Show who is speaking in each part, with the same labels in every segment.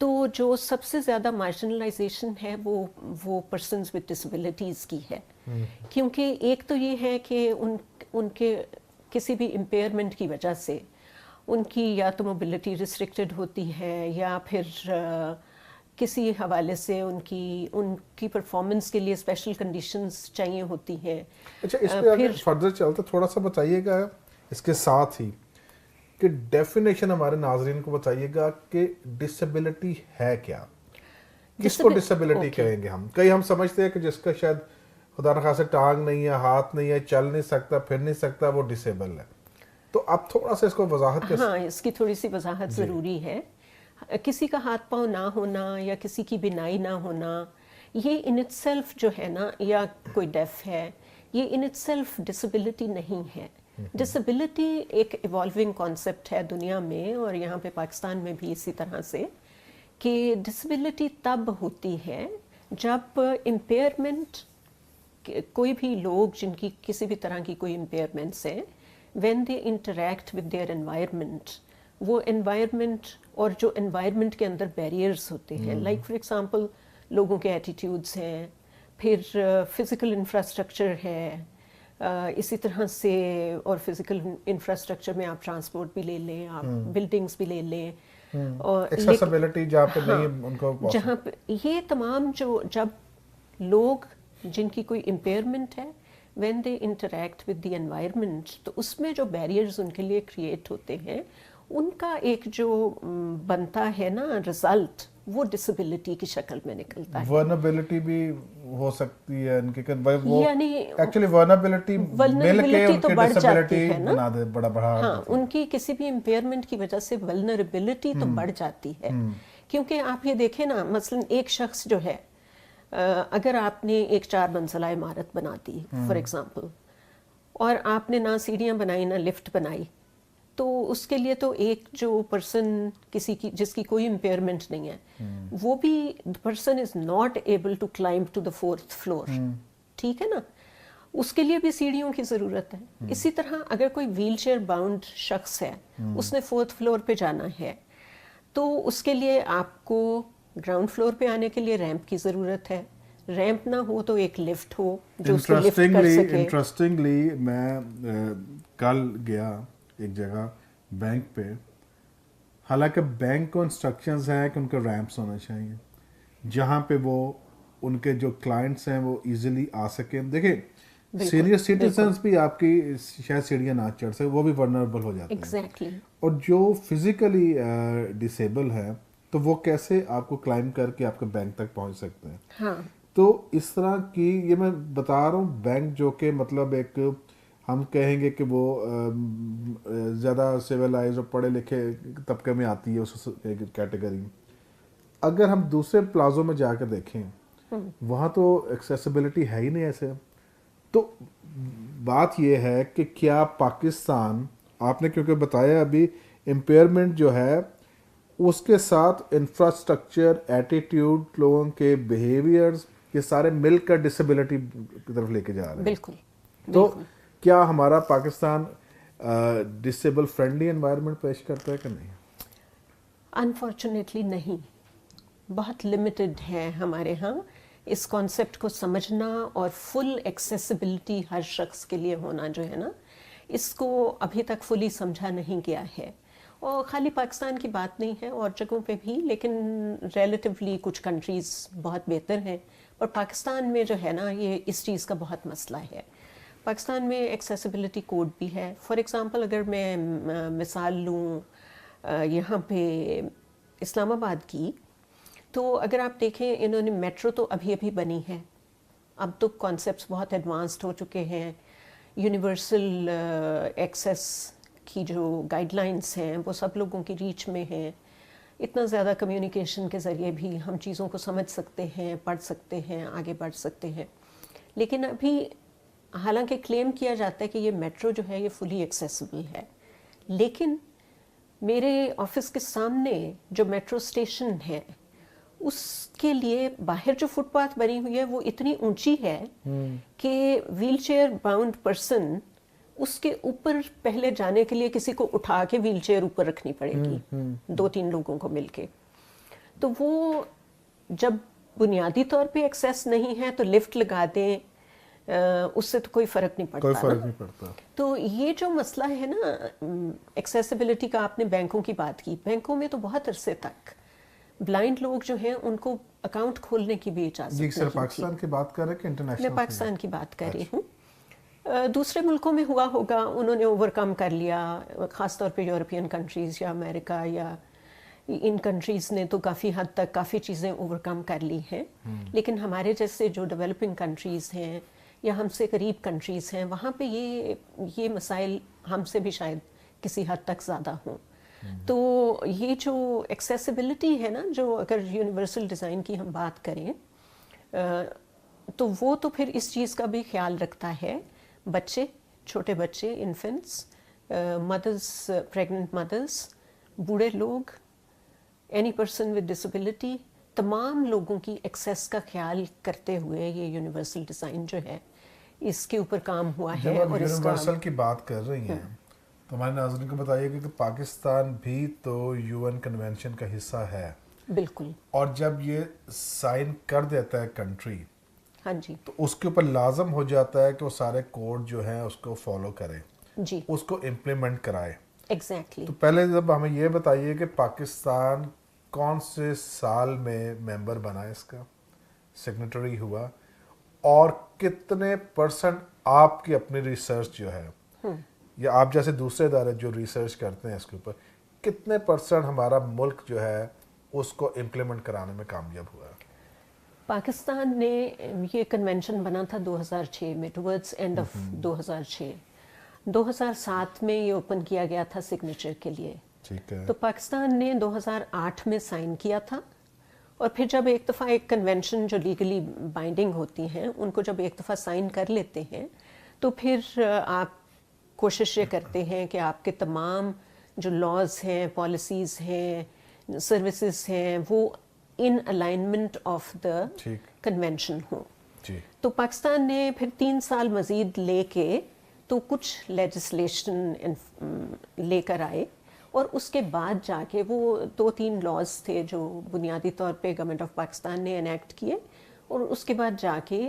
Speaker 1: تو جو سب سے زیادہ مارجنلائزیشن ہے وہ پرسنز وتھ ڈسیبلٹیز کی ہے، کیونکہ ایک تو یہ ہے کہ ان کے کسی بھی امپیئرمنٹ کی وجہ سے ان کی یا تو موبلٹی ریسٹرکٹڈ ہوتی ہے، یا پھر کسی حوالے سے ان کی پرفارمنس کے لیے اسپیشل کنڈیشنز چاہیے ہوتی ہیں۔
Speaker 2: اچھا، اس پہ اگر فردر چلتے تھوڑا سا بتائیے گا اس کے ساتھ ہی کہ ڈیفینیشن ہمارے ناظرین کو بتائیے گا کہ ڈسیبلٹی ہے کیا، کس کو ڈسیبلٹی کہیں گے ہم؟ کئی ہم سمجھتے ہیں کہ جس کا شاید خدا نخواستہ چاہے نہیں ہے، ہاتھ نہیں ہے، چل نہیں سکتا، پھر نہیں سکتا، وہ ڈسیبل ہے۔ تو آپ تھوڑا سا اس کو وضاحت کر
Speaker 1: ہاں، اس کی تھوڑی سی وضاحت ضروری ہے۔ کسی کا ہاتھ پاؤں نہ ہونا یا کسی کی بینائی نہ ہونا، یہ ان اٹ سیلف جو ہے نا، یا کوئی ڈیف ہے، یہ ان اٹ سیلف ڈسیبلٹی نہیں ہے۔ ڈسیبلٹی ایک ایوالونگ کانسیپٹ ہے دنیا میں، اور یہاں پہ پاکستان میں بھی اسی طرح سے، کہ ڈسیبلٹی تب ہوتی ہے جب امپیئرمنٹ، کوئی بھی لوگ جن کی کسی بھی طرح کی کوئی امپیئرمنٹس ہیں، when they interact with their environment، وہ environment اور جو environment کے اندر barriers ہوتے ہیں، like for example لوگوں کے ایٹیٹیوڈز ہیں، پھر physical infrastructure ہے، اسی طرح سے، اور physical infrastructure میں آپ ٹرانسپورٹ بھی لے لیں، آپ بلڈنگز بھی لے لیں، اور
Speaker 2: ایکسیسیبلٹی جہاں پہ نہیں ان کو،
Speaker 1: جہاں پہ یہ تمام جب لوگ جن کی کوئی امپیئرمنٹ ہے، when they interact with the environment، تو اس میں جو بیریئرز ان کے لیے کریٹ ہوتے ہیں، ان کا ایک جو بنتا ہے نا رزلٹ، وہ ڈسیبلٹی کی شکل میں نکلتا ہے۔
Speaker 2: ورنبلٹی بھی ہو سکتی ہے ان کے، وہ
Speaker 1: یعنی
Speaker 2: ایکچولی ورنبلٹی مل کے ان کے ڈسیبلٹی بنا دے بڑا
Speaker 1: ہاں، ان کی کسی بھی امپیئرمنٹ کی وجہ سے ولنریبلٹی تو بڑھ جاتی ہے۔ کیونکہ آپ یہ دیکھیں نا، مثلا ایک شخص جو ہے، اگر آپ نے ایک 4 منزلہ عمارت بنا دی فار ایگزامپل، اور آپ نے نہ سیڑھیاں بنائی نہ لفٹ بنائی، تو اس کے لیے تو ایک جو پرسن جس کی کوئی امپیئرمنٹ نہیں ہے، وہ بھی person is not able to climb to the 4th floor, ٹھیک ہے نا، اس کے لیے بھی سیڑھیوں کی ضرورت ہے۔ اسی طرح اگر کوئی ویل چیئر باؤنڈ شخص ہے، اس نے 4th فلور پہ جانا ہے، تو اس کے لیے آپ کو گراؤنڈ فلور پہ آنے کے لیے ریمپ کی ضرورت ہے، ریمپ نہ ہو تو ایک لفٹ ہو جو اس کو لفٹ کر سکے۔
Speaker 2: انٹرسٹنگلی میں کل گیا ایک جگہ بینک پہ، حالانکہ بینک کو انسٹرکشنز ہیں کہ ان کا ریمپس ہونا چاہیے جہاں پہ وہ ان کے جو کلائنٹس ہیں وہ ایزیلی آ سکیں۔ دیکھیں سینئر سٹیزنز بھی آپ کی شاید سیڑھیاں نہ چڑھ سکے، وہ بھی ورنریبل ہو جاتے ہیں،
Speaker 1: ایگزیکٹلی،
Speaker 2: اور جو فزیکلی ڈسیبل ہے تو وہ کیسے آپ کو کلائم کر کے آپ کے بینک تک پہنچ سکتے ہیں۔
Speaker 1: ہاں،
Speaker 2: تو اس طرح کی، یہ میں بتا رہا ہوں، بینک جو کہ مطلب ایک ہم کہیں گے کہ وہ زیادہ سیولائز اور پڑھے لکھے طبقے میں آتی ہے اس کیٹیگری، اگر ہم دوسرے پلازوں میں جا کے دیکھیں وہاں تو ایکسیسیبلٹی ہے ہی نہیں ایسے۔ تو بات یہ ہے کہ کیا پاکستان، آپ نے کیونکہ بتایا ابھی، امپیئرمنٹ جو ہے اس کے ساتھ انفراسٹرکچر، ایٹیٹیوڈ، لوگوں کے بیہیویئرز، یہ سارے مل کر ڈسیبلٹی کی طرف لے کے جا رہے ہیں۔
Speaker 1: بالکل۔
Speaker 2: تو کیا ہمارا پاکستان ڈسیبل فرینڈلی انوائرمنٹ پیش کرتا ہے کہ نہیں؟
Speaker 1: انفارچونیٹلی نہیں، بہت لمیٹڈ ہے ہمارے ہاں اس کانسیپٹ کو سمجھنا، اور فل ایکسیسیبلٹی ہر شخص کے لیے ہونا جو ہے نا، اس کو ابھی تک فلی سمجھا نہیں گیا ہے۔ اور خالی پاکستان کی بات نہیں ہے، اور جگہوں پہ بھی، لیکن ریلیٹیولی کچھ کنٹریز بہت بہتر ہیں، اور پاکستان میں جو ہے نا یہ اس چیز کا بہت مسئلہ ہے۔ پاکستان میں ایکسیسیبلٹی کوڈ بھی ہے۔ فار ایگزامپل اگر میں مثال لوں یہاں پہ اسلام آباد کی، تو اگر آپ دیکھیں انہوں نے میٹرو تو ابھی بنی ہے، اب تو کانسیپٹس بہت ایڈوانسڈ ہو چکے ہیں، یونیورسل ایکسیس کی جو گائیڈ لائنس ہیں وہ سب لوگوں کی ریچ میں ہیں، اتنا زیادہ کمیونیکیشن کے ذریعے بھی ہم چیزوں کو سمجھ سکتے ہیں، پڑھ سکتے ہیں، آگے بڑھ سکتے ہیں۔ لیکن ابھی حالانکہ کلیم کیا جاتا ہے کہ یہ میٹرو جو ہے یہ فلی ایکسیسیبل ہے، لیکن میرے آفس کے سامنے جو میٹرو اسٹیشن ہے اس کے لیے باہر جو فٹ پاتھ بنی ہوئی ہے وہ اتنی اونچی ہے کہ ویل چیئر باؤنڈ پرسن اس کے اوپر پہلے جانے کے لیے کسی کو اٹھا کے ویل چیئر اوپر رکھنی پڑے گی، 2-3 لوگوں کو مل کے۔ تو وہ جب بنیادی طور پہ ایکسیس نہیں ہے تو لفٹ لگا دیں، اس سے تو کوئی فرق نہیں پڑتا،
Speaker 2: کوئی فرق نہیں پڑتا.
Speaker 1: تو یہ جو مسئلہ ہے نا ایکسیسیبلٹی کا، آپ نے بینکوں کی بات کی، بینکوں میں تو بہت عرصے تک بلائنڈ لوگ جو ہیں ان کو اکاؤنٹ کھولنے کی بھی اجازت
Speaker 2: جی
Speaker 1: نہیں
Speaker 2: سر
Speaker 1: تھی.
Speaker 2: پاکستان کی بات کر رہے ہیں کہ
Speaker 1: میں
Speaker 2: انٹرنیشنل؟
Speaker 1: پاکستان کی بات کر رہی ہوں. دوسرے ملکوں میں ہوا ہوگا، انہوں نے اوور کم کر لیا، خاص طور پہ یورپین کنٹریز یا امریکہ یا ان کنٹریز نے تو کافی حد تک کافی چیزیں اوور کم کر لی ہیں. لیکن ہمارے جیسے جو ڈیولپنگ کنٹریز ہیں یا ہم سے قریب کنٹریز ہیں، وہاں پہ یہ مسائل ہم سے بھی شاید کسی حد تک زیادہ ہوں. تو یہ جو ایکسیسیبلٹی ہے نا، جو اگر یونیورسل ڈیزائن کی ہم بات کریں تو وہ تو پھر اس چیز کا بھی خیال رکھتا ہے بچے، چھوٹے بچے، انفنٹس، مدرس، پریگننٹ مدرس، بوڑھے لوگ، اینی پرسن ود ڈسیبلٹی، تمام لوگوں کی ایکسیس کا خیال کرتے ہوئے یہ یونیورسل ڈیزائن جو ہے اس کے اوپر کام ہوا ہے.
Speaker 2: جب آپ
Speaker 1: اور اس کا
Speaker 2: یونیورسل کی بات کر رہی ہیں تو ہمارے ناظرین کو بتائیے کہ پاکستان بھی تو یو این کنونشن کا حصہ ہے،
Speaker 1: بالکل،
Speaker 2: اور جب یہ سائن کر دیتا ہے کنٹری
Speaker 1: ہاں جی
Speaker 2: تو اس کے اوپر لازم ہو جاتا ہے کہ وہ سارے کوڈ جو ہیں اس کو فالو کرے،
Speaker 1: جی
Speaker 2: اس کو امپلیمنٹ کرائے.
Speaker 1: ایگزیکٹلی.
Speaker 2: تو پہلے جب ہمیں یہ بتائیے کہ پاکستان کون سے سال میں ممبر بنا اس کا، سگنیٹری ہوا، اور کتنے پرسنٹ آپ کی اپنی ریسرچ جو ہے یا آپ جیسے دوسرے ادارے جو ریسرچ کرتے ہیں اس کے اوپر، کتنے پرسنٹ ہمارا ملک جو ہے اس کو امپلیمنٹ کرانے میں کامیاب ہوا ہے؟
Speaker 1: پاکستان نے یہ کنونشن بنا تھا 2006 میں، ٹورڈز اینڈ آف 2006. 2007 میں یہ اوپن کیا گیا تھا سگنیچر کے لیے.
Speaker 2: ٹھیک ہے.
Speaker 1: تو پاکستان نے 2008 میں سائن کیا تھا، اور پھر جب ایک دفعہ ایک کنونشن جو لیگلی بائنڈنگ ہوتی ہیں ان کو جب ایک دفعہ سائن کر لیتے ہیں تو پھر آپ کوشش یہ کرتے ہیں کہ آپ کے تمام جو لاز ہیں، پالیسیز ہیں، سروسز ہیں، وہ ان الائنمنٹ آف دا کنونشن ہوں.
Speaker 2: جی.
Speaker 1: تو پاکستان نے پھر 3 سال مزید لے کے تو کچھ لیجسلیشن لے کر آئے، اور اس کے بعد جا کے وہ 2-3 لاز تھے جو بنیادی طور پہ گورنمنٹ آف پاکستان نے انیکٹ کیے، اور اس کے بعد جا کے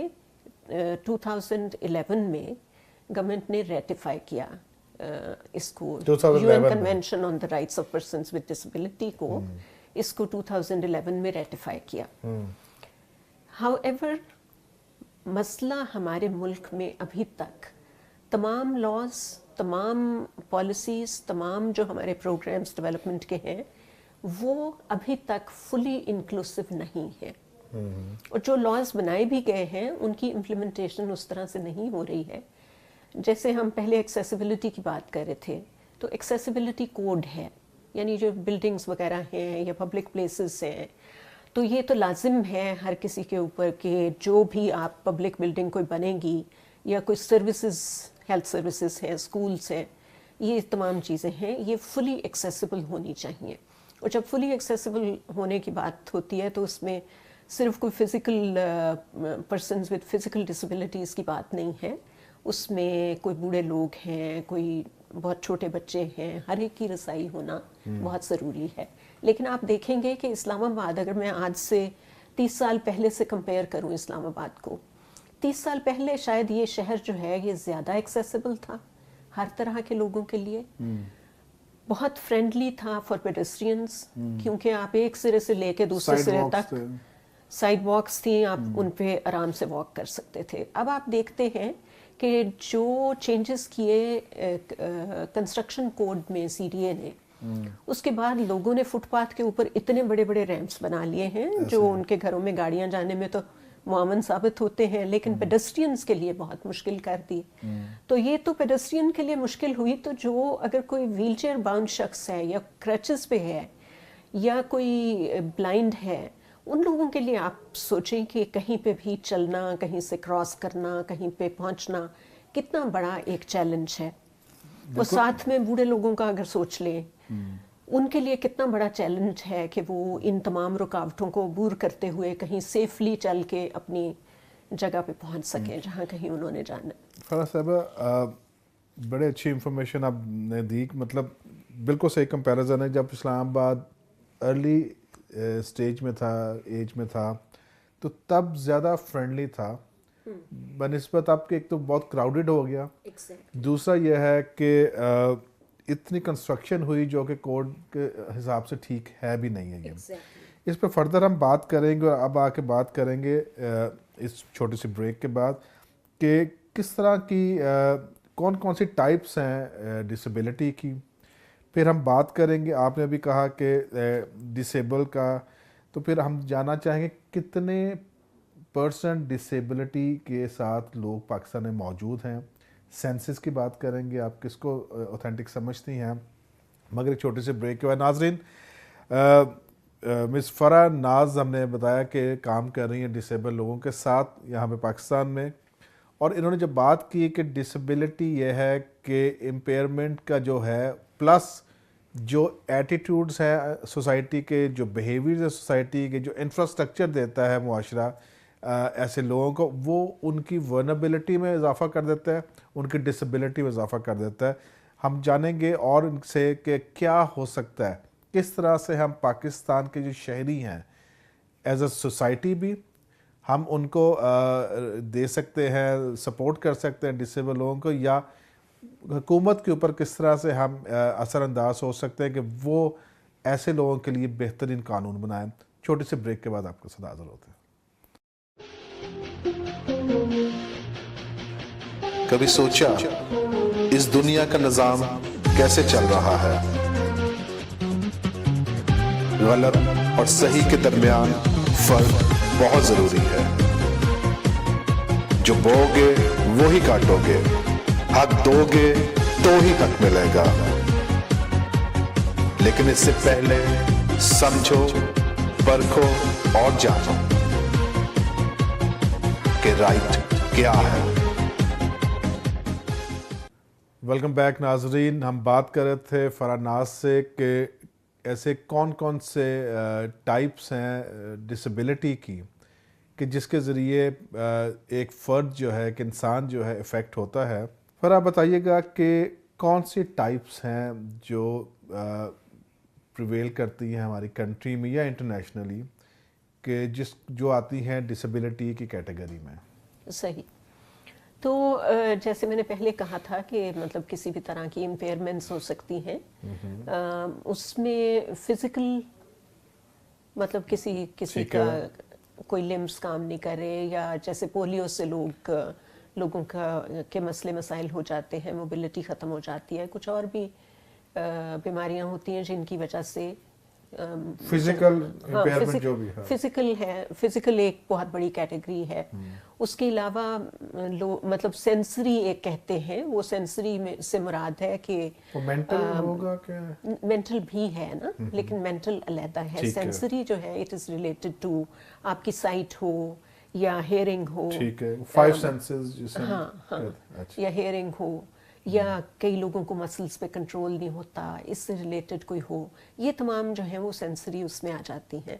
Speaker 1: 2011 میں گورنمنٹ نے ریٹیفائی کیا اس کو، U N convention on the rights of persons with disability کو، اس کو 2011 میں ریٹیفائی کیا. ہاؤ ایور مسئلہ ہمارے ملک میں ابھی تک تمام لاز، تمام پالیسیز، تمام جو ہمارے پروگرامز ڈیولپمنٹ کے ہیں وہ ابھی تک فلی انکلوسیو نہیں ہیں. اور جو لاز بنائے بھی گئے ہیں ان کی امپلیمنٹیشن اس طرح سے نہیں ہو رہی ہے. جیسے ہم پہلے ایکسیسیبلٹی کی بات کر رہے تھے، تو ایکسیسیبلٹی کوڈ ہے، یعنی جو بلڈنگز وغیرہ ہیں یا پبلک پلیسز ہیں، تو یہ تو لازم ہے ہر کسی کے اوپر کہ جو بھی آپ پبلک بلڈنگ کوئی بنے گی یا کوئی سروسز، ہیلتھ سروسز ہیں، اسکولس ہیں، یہ تمام چیزیں ہیں، یہ فلی ایکسیسیبل ہونی چاہیے. اور جب فلی ایکسیسیبل ہونے کی بات ہوتی ہے تو اس میں صرف کوئی physical persons with physical disabilities کی بات نہیں ہے، اس میں کوئی بوڑھے لوگ ہیں، کوئی بہت چھوٹے بچے ہیں، ہر ایک کی رسائی ہونا بہت ضروری ہے. لیکن آپ دیکھیں گے کہ اسلام آباد، اگر میں آج سے 30 سال پہلے سے کمپیئر کروں اسلام آباد کو، 30 سال پہلے شاید یہ شہر جو ہے یہ زیادہ ایکسیسیبل تھا ہر طرح کے لوگوں کے لیے، بہت فرینڈلی تھا فار پیڈسٹرینز، کیونکہ آپ ایک سرے سے لے کے دوسرے سرے تک سائڈ واکس تھیں، آپ ان پہ آرام سے واک کر سکتے تھے. اب آپ دیکھتے ہیں کہ جو چینجز کیے کنسٹرکشن کوڈ میں سی ڈی اے نے، اس کے بعد لوگوں نے فٹ پاتھ کے اوپر اتنے بڑے بڑے ریمپس بنا لیے ہیں جو ان کے گھروں میں گاڑیاں جانے میں تو معاون ثابت ہوتے ہیں، لیکن پیڈسٹرینز کے لیے بہت مشکل کر دی. تو یہ تو پیڈسٹرین کے لیے مشکل ہوئی، تو جو اگر کوئی ویل چیئر باؤنڈ شخص ہے یا کرچز پہ ہے یا کوئی بلائنڈ ہے، ان لوگوں کے لیے آپ سوچیں کہ کہیں پہ بھی چلنا، کہیں سے کراس کرنا، کہیں پہ پہنچنا کتنا بڑا ایک چیلنج ہے. اور ساتھ میں بوڑھے لوگوں کا اگر سوچ لیں، ان کے لیے کتنا بڑا چیلنج ہے کہ وہ ان تمام رکاوٹوں کو عبور کرتے ہوئے کہیں سیفلی چل کے اپنی جگہ پہ پہنچ سکیں جہاں کہیں انہوں نے جانا.
Speaker 2: فرح صاحبہ، بڑے اچھی انفارمیشن آپ نے دی، مطلب بالکل صحیح کمپیریزن ہے. جب اسلام آباد ارلی اسٹیج میں تھا, ایج میں تھا, تو تب زیادہ فرینڈلی تھا بنسبت آپ کے. ایک تو بہت کراؤڈڈ ہو گیا, دوسرا یہ ہے کہ اتنی کنسٹرکشن ہوئی جو کہ کوڈ کے حساب سے ٹھیک ہے بھی نہیں ہے. یہ اس پہ فردر ہم بات کریں گے, اور اب آ کے بات کریں گے اس چھوٹی سی بریک کے بعد کہ کس طرح کی کون کون سی ٹائپس ہیں ڈسیبلٹی کی. پھر ہم بات کریں گے, آپ نے بھی کہا کہ ڈسیبل کا, تو پھر ہم جاننا چاہیں گے کتنے پرسنٹ ڈسیبلٹی کے ساتھ لوگ پاکستان میں موجود ہیں. سینسس کی بات کریں گے, آپ کس کو اوتھینٹک سمجھتی ہیں. مگر ایک چھوٹی سی بریک کے بعد ناظرین, مس فرح ناز ہم نے بتایا کہ کام کر رہی ہیں ڈسیبل لوگوں کے ساتھ یہاں پہ پاکستان میں, اور انہوں نے جب بات کی کہ ڈسیبلٹی یہ ہے کہ امپیئرمنٹ کا جو ہے پلس جو ایٹیٹیوڈز ہیں سوسائٹی کے, جو بیہیویئرز ہیں سوسائٹی کے, جو انفراسٹرکچر دیتا ہے معاشرہ ایسے لوگوں کو, وہ ان کی ورنبلٹی میں اضافہ کر دیتا ہے, ان کی ڈسیبلٹی میں اضافہ کر دیتا ہے. ہم جانیں گے اور ان سے کہ کیا ہو سکتا ہے, کس طرح سے ہم پاکستان کے جو شہری ہیں ایز اے سوسائٹی بھی ہم ان کو دے سکتے ہیں, سپورٹ کر سکتے ہیں ڈسیبل لوگوں کو, یا حکومت کے اوپر کس طرح سے ہم اثر انداز ہو سکتے ہیں کہ وہ ایسے لوگوں کے لیے بہترین قانون بنائیں. چھوٹی سی بریک کے بعد آپ کے ساتھ حاضر ہوتے ہیں.
Speaker 3: کبھی سوچا اس دنیا کا نظام کیسے چل رہا ہے؟ غلط اور صحیح کے درمیان فرق بہت ضروری ہے. جو بو گے وہی کاٹو گے, حق دو گے تو ہی حق ملے گا. لیکن اس سے پہلے سمجھو, پرکھو اور جانو کہ رائٹ کیا ہے.
Speaker 2: ویلکم بیک ناظرین. ہم بات کر رہے تھے فرح ناز سے کہ ایسے کون کون سے ٹائپس ہیں ڈسیبلٹی کی کہ جس کے ذریعے ایک فرد جو ہے, ایک انسان جو ہے افیکٹ ہوتا ہے. فرح بتائیے گا کہ کون سی ٹائپس ہیں جو پریویل کرتی ہیں ہماری کنٹری میں یا انٹرنیشنلی, کہ جو آتی ہیں ڈسیبلٹی کی کیٹیگری میں.
Speaker 1: صحیح. تو جیسے میں نے پہلے کہا تھا کہ مطلب کسی بھی طرح کی امپیئرمنٹس ہو سکتی ہیں. اس میں فزیکل مطلب کسی کا کوئی لمبس کام نہیں کر رہے, یا جیسے پولیو سے لوگوں کے مسئلے مسائل ہو جاتے ہیں, موبلٹی ختم ہو جاتی ہے, کچھ اور بھی بیماریاں ہوتی ہیں جن کی وجہ سے
Speaker 2: فزیکل امپیئرمنٹ جو بھی ہے,
Speaker 1: فزیکل ہے. فزیکل ایک بہت بڑی کیٹیگری ہے. اس کے علاوہ مطلب سینسری ایک کہتے ہیں, وہ سینسری میں سے مراد ہے کہ
Speaker 2: مینٹل ہوگا کہ
Speaker 1: مینٹل بھی ہے نا, لیکن مینٹل علیحدہ ہے. سینسری جو ہے اٹ از ریلیٹڈ ٹو آپ کی سائٹ ہو یا ہیئرنگ ہو,
Speaker 2: ٹھیک ہے, 5 سینسز جسے
Speaker 1: یا ہیئرنگ ہو, یا کئی لوگوں کو مسلز پہ کنٹرول نہیں ہوتا, اس سے ریلیٹڈ کوئی ہو, یہ تمام جو ہیں وہ سینسری اس میں آ جاتی ہیں.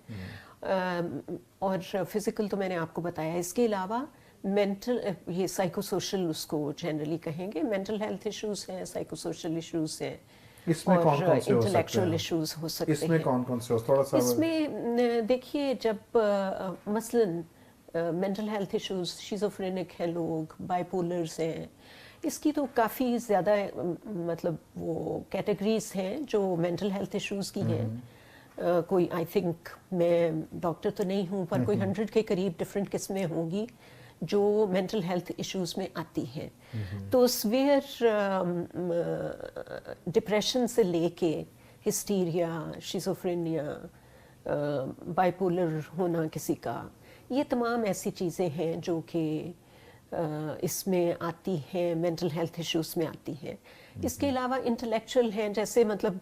Speaker 1: اور فزیکل تو میں نے آپ کو بتایا. اس کے علاوہ مینٹل, یہ سائیکو سوشل اس کو جنرلی کہیں گے, مینٹل ہیلتھ ایشوز ہیں, سائیکو سوشل ایشوز ہیں,
Speaker 2: اس میں کون کون سے ہو
Speaker 1: انٹلیکچوئل ایشوز ہو سکتے ہیں.
Speaker 2: اس میں کون کون سے تھوڑا سا
Speaker 1: اس میں دیکھیے, جب مثلاً مینٹل ہیلتھ ایشوز, شیزوفرینک ہیں لوگ, بائی پولرز ہیں, اس کی تو کافی زیادہ مطلب وہ کیٹیگریز ہیں جو مینٹل ہیلتھ ایشوز کی ہیں. کوئی آئی تھنک, میں ڈاکٹر تو نہیں ہوں, پر کوئی 100 کے قریب ڈفرینٹ قسمیں ہوں گی جو مینٹل ہیلتھ ایشوز میں آتی ہیں. تو سویئر ڈپریشن سے لے کے ہسٹیریا, شیزوفرینیا, بائی پولر ہونا کسی کا, یہ تمام ایسی چیزیں ہیں جو کہ اس میں آتی ہیں, مینٹل ہیلتھ ایشوز میں آتی ہیں. اس کے علاوہ انٹلیکچوئل ہیں, جیسے مطلب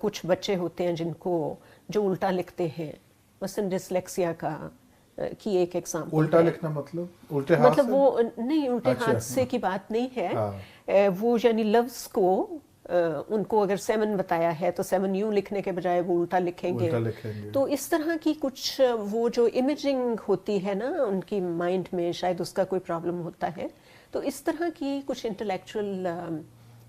Speaker 1: کچھ بچے ہوتے ہیں جن کو جو الٹا لکھتے ہیں, مثلا ڈسلیکسیا کی ایک ایگزامپل.
Speaker 2: الٹا لکھنا مطلب الٹے ہاتھ سے,
Speaker 1: مطلب وہ نہیں, الٹے ہاتھ سے کی بات نہیں ہے, وہ یعنی لفظ کو ان کو اگر 7 بتایا ہے تو 7 یوں لکھنے کے بجائے وہ الٹا لکھیں گے. تو اس طرح کی کچھ وہ جو امیجنگ ہوتی ہے نا ان کی مائنڈ میں, شاید اس کا کوئی پرابلم ہوتا ہے. تو اس طرح کی کچھ انٹلیکچوئل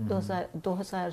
Speaker 1: 2000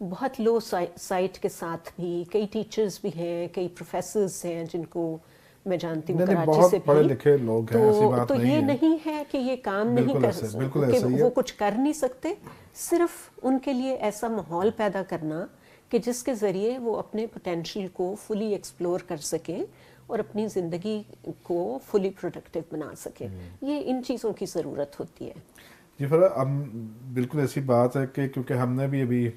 Speaker 1: بہت لو سائٹ کے ساتھ بھی کئی ٹیچرز بھی ہیں, کئی پروفیسرز ہیں جن کو میں جانتی ہوں کراچی سے
Speaker 2: پڑھے لکھے لوگ ہیں, ایسی بات
Speaker 1: تو
Speaker 2: نہیں
Speaker 1: یہ
Speaker 2: ہے.
Speaker 1: نہیں ہے کہ یہ کام نہیں کر سکتے, وہ کچھ کر نہیں سکتے, صرف ان کے لیے ایسا ماحول پیدا کرنا کہ جس کے ذریعے وہ اپنے پوٹینشیل کو فلی ایکسپلور کر سکیں اور اپنی زندگی کو فلی پروڈکٹیو بنا سکیں. یہ ان چیزوں کی ضرورت ہوتی ہے.
Speaker 2: جی فرا, ہم بالکل ایسی بات ہے کہ کیونکہ ہم نے بھی ابھی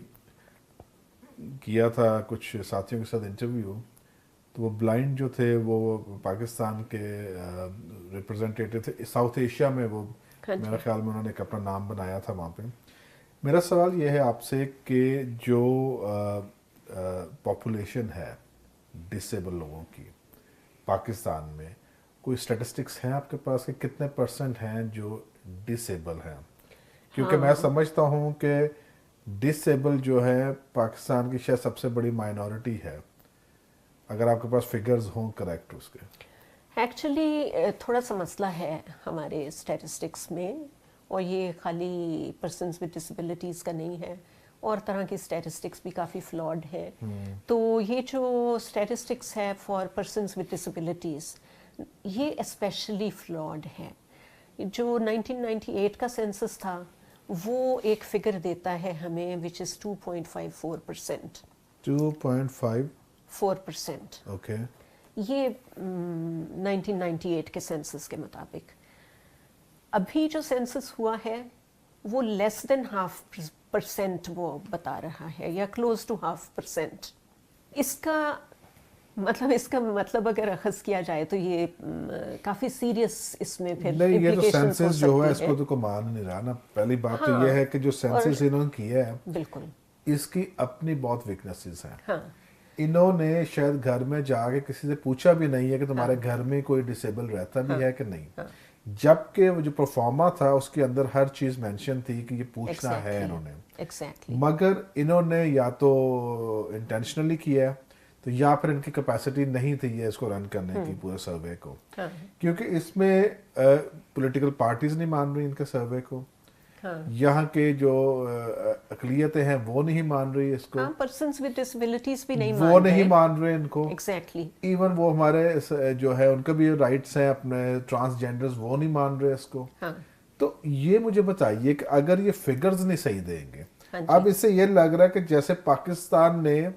Speaker 2: کیا تھا کچھ ساتھیوں کے ساتھ انٹرویو, تو وہ بلائنڈ جو تھے وہ پاکستان کے ریپرزنٹیٹیو تھے ساؤتھ ایشیا میں, وہ میرا خیال میں انہوں نے ایک اپنا نام بنایا تھا وہاں پہ. میرا سوال یہ ہے آپ سے کہ جو پاپولیشن ہے ڈسیبل لوگوں کی پاکستان میں, کوئی اسٹیٹسٹکس ہیں آپ کے پاس کہ کتنے پرسنٹ ہیں جو ڈسیبل ہیں؟ کیونکہ میں سمجھتا ہوں کہ ڈسیبل جو ہے پاکستان کی شاید سب سے بڑی مائنورٹی ہے, اگر آپ کے پاس فگرز ہوں کریکٹ اس کے.
Speaker 1: ایکچولی تھوڑا سا مسئلہ ہے ہمارے اسٹیٹسٹکس میں, اور یہ خالی پرسنز ود ڈسیبلٹیز کا نہیں ہے, اور طرح کی اسٹیٹسٹکس بھی کافی فلاڈ ہے. تو یہ جو اسٹیٹسٹکس ہے فار پرسنز ود ڈسیبلٹیز, یہ اسپیشلی فلاڈ ہے. جو 1998 کا سینسس تھا وہ ایک فگر دیتا ہے ہمیں وچ از 2.54%.
Speaker 2: 2.54%. اوکے.
Speaker 1: یہ 1998 کے سینسس کے مطابق. ابھی جو سینسس ہوا ہے وہ لیس دین 0.5% وہ بتا رہا ہے, یا کلوز ٹو 0.5%. اس کا مطلب اگر اخذ کیا جائے تو یہ کافی سیریس اس میں پھر
Speaker 2: نہیں, یہ جو سینسس جو ہے اس کو تو کوئی مان نہیں رہا نا. پہلی بات تو یہ ہے کہ جو سینسس انہوں نے کیا ہے
Speaker 1: بالکل
Speaker 2: اس کی اپنی بہت ویکنیسز ہیں.
Speaker 1: ہاں,
Speaker 2: انہوں نے شاید گھر میں جا کے کسی سے پوچھا بھی نہیں ہے کہ تمہارے گھر میں کوئی ڈسیبل رہتا بھی ہے کہ نہیں, جبکہ وہ جو پرفارما تھا اس کے اندر ہر چیز مینشن تھی کہ یہ پوچھنا ہے انہوں نے. مگر انہوں نے یا تو انٹینشنلی کیا تو یا پھر ان کی کیپیسٹی نہیں تھی یہ اس کو رن کرنے کی پورے سروے کو, کیونکہ اس میں پولیٹیکل پارٹیز نہیں مان رہی ان کے سروے کو, یہاں کے جو اقلیتیں ہیں وہ نہیں مان رہی اس کو,
Speaker 1: پرسنز ود ڈسیبلٹیز بھی
Speaker 2: وہ نہیں مان رہے ان کو.
Speaker 1: ایگزیکٹلی.
Speaker 2: ایون وہ ہمارے جو ہے ان کے بھی رائٹس ہیں اپنے ٹرانسجینڈرز, وہ نہیں مان رہے اس کو. تو یہ مجھے بتائیے کہ اگر یہ فگرز نہیں صحیح دیں گے, اب اس سے یہ لگ رہا ہے کہ جیسے پاکستان نے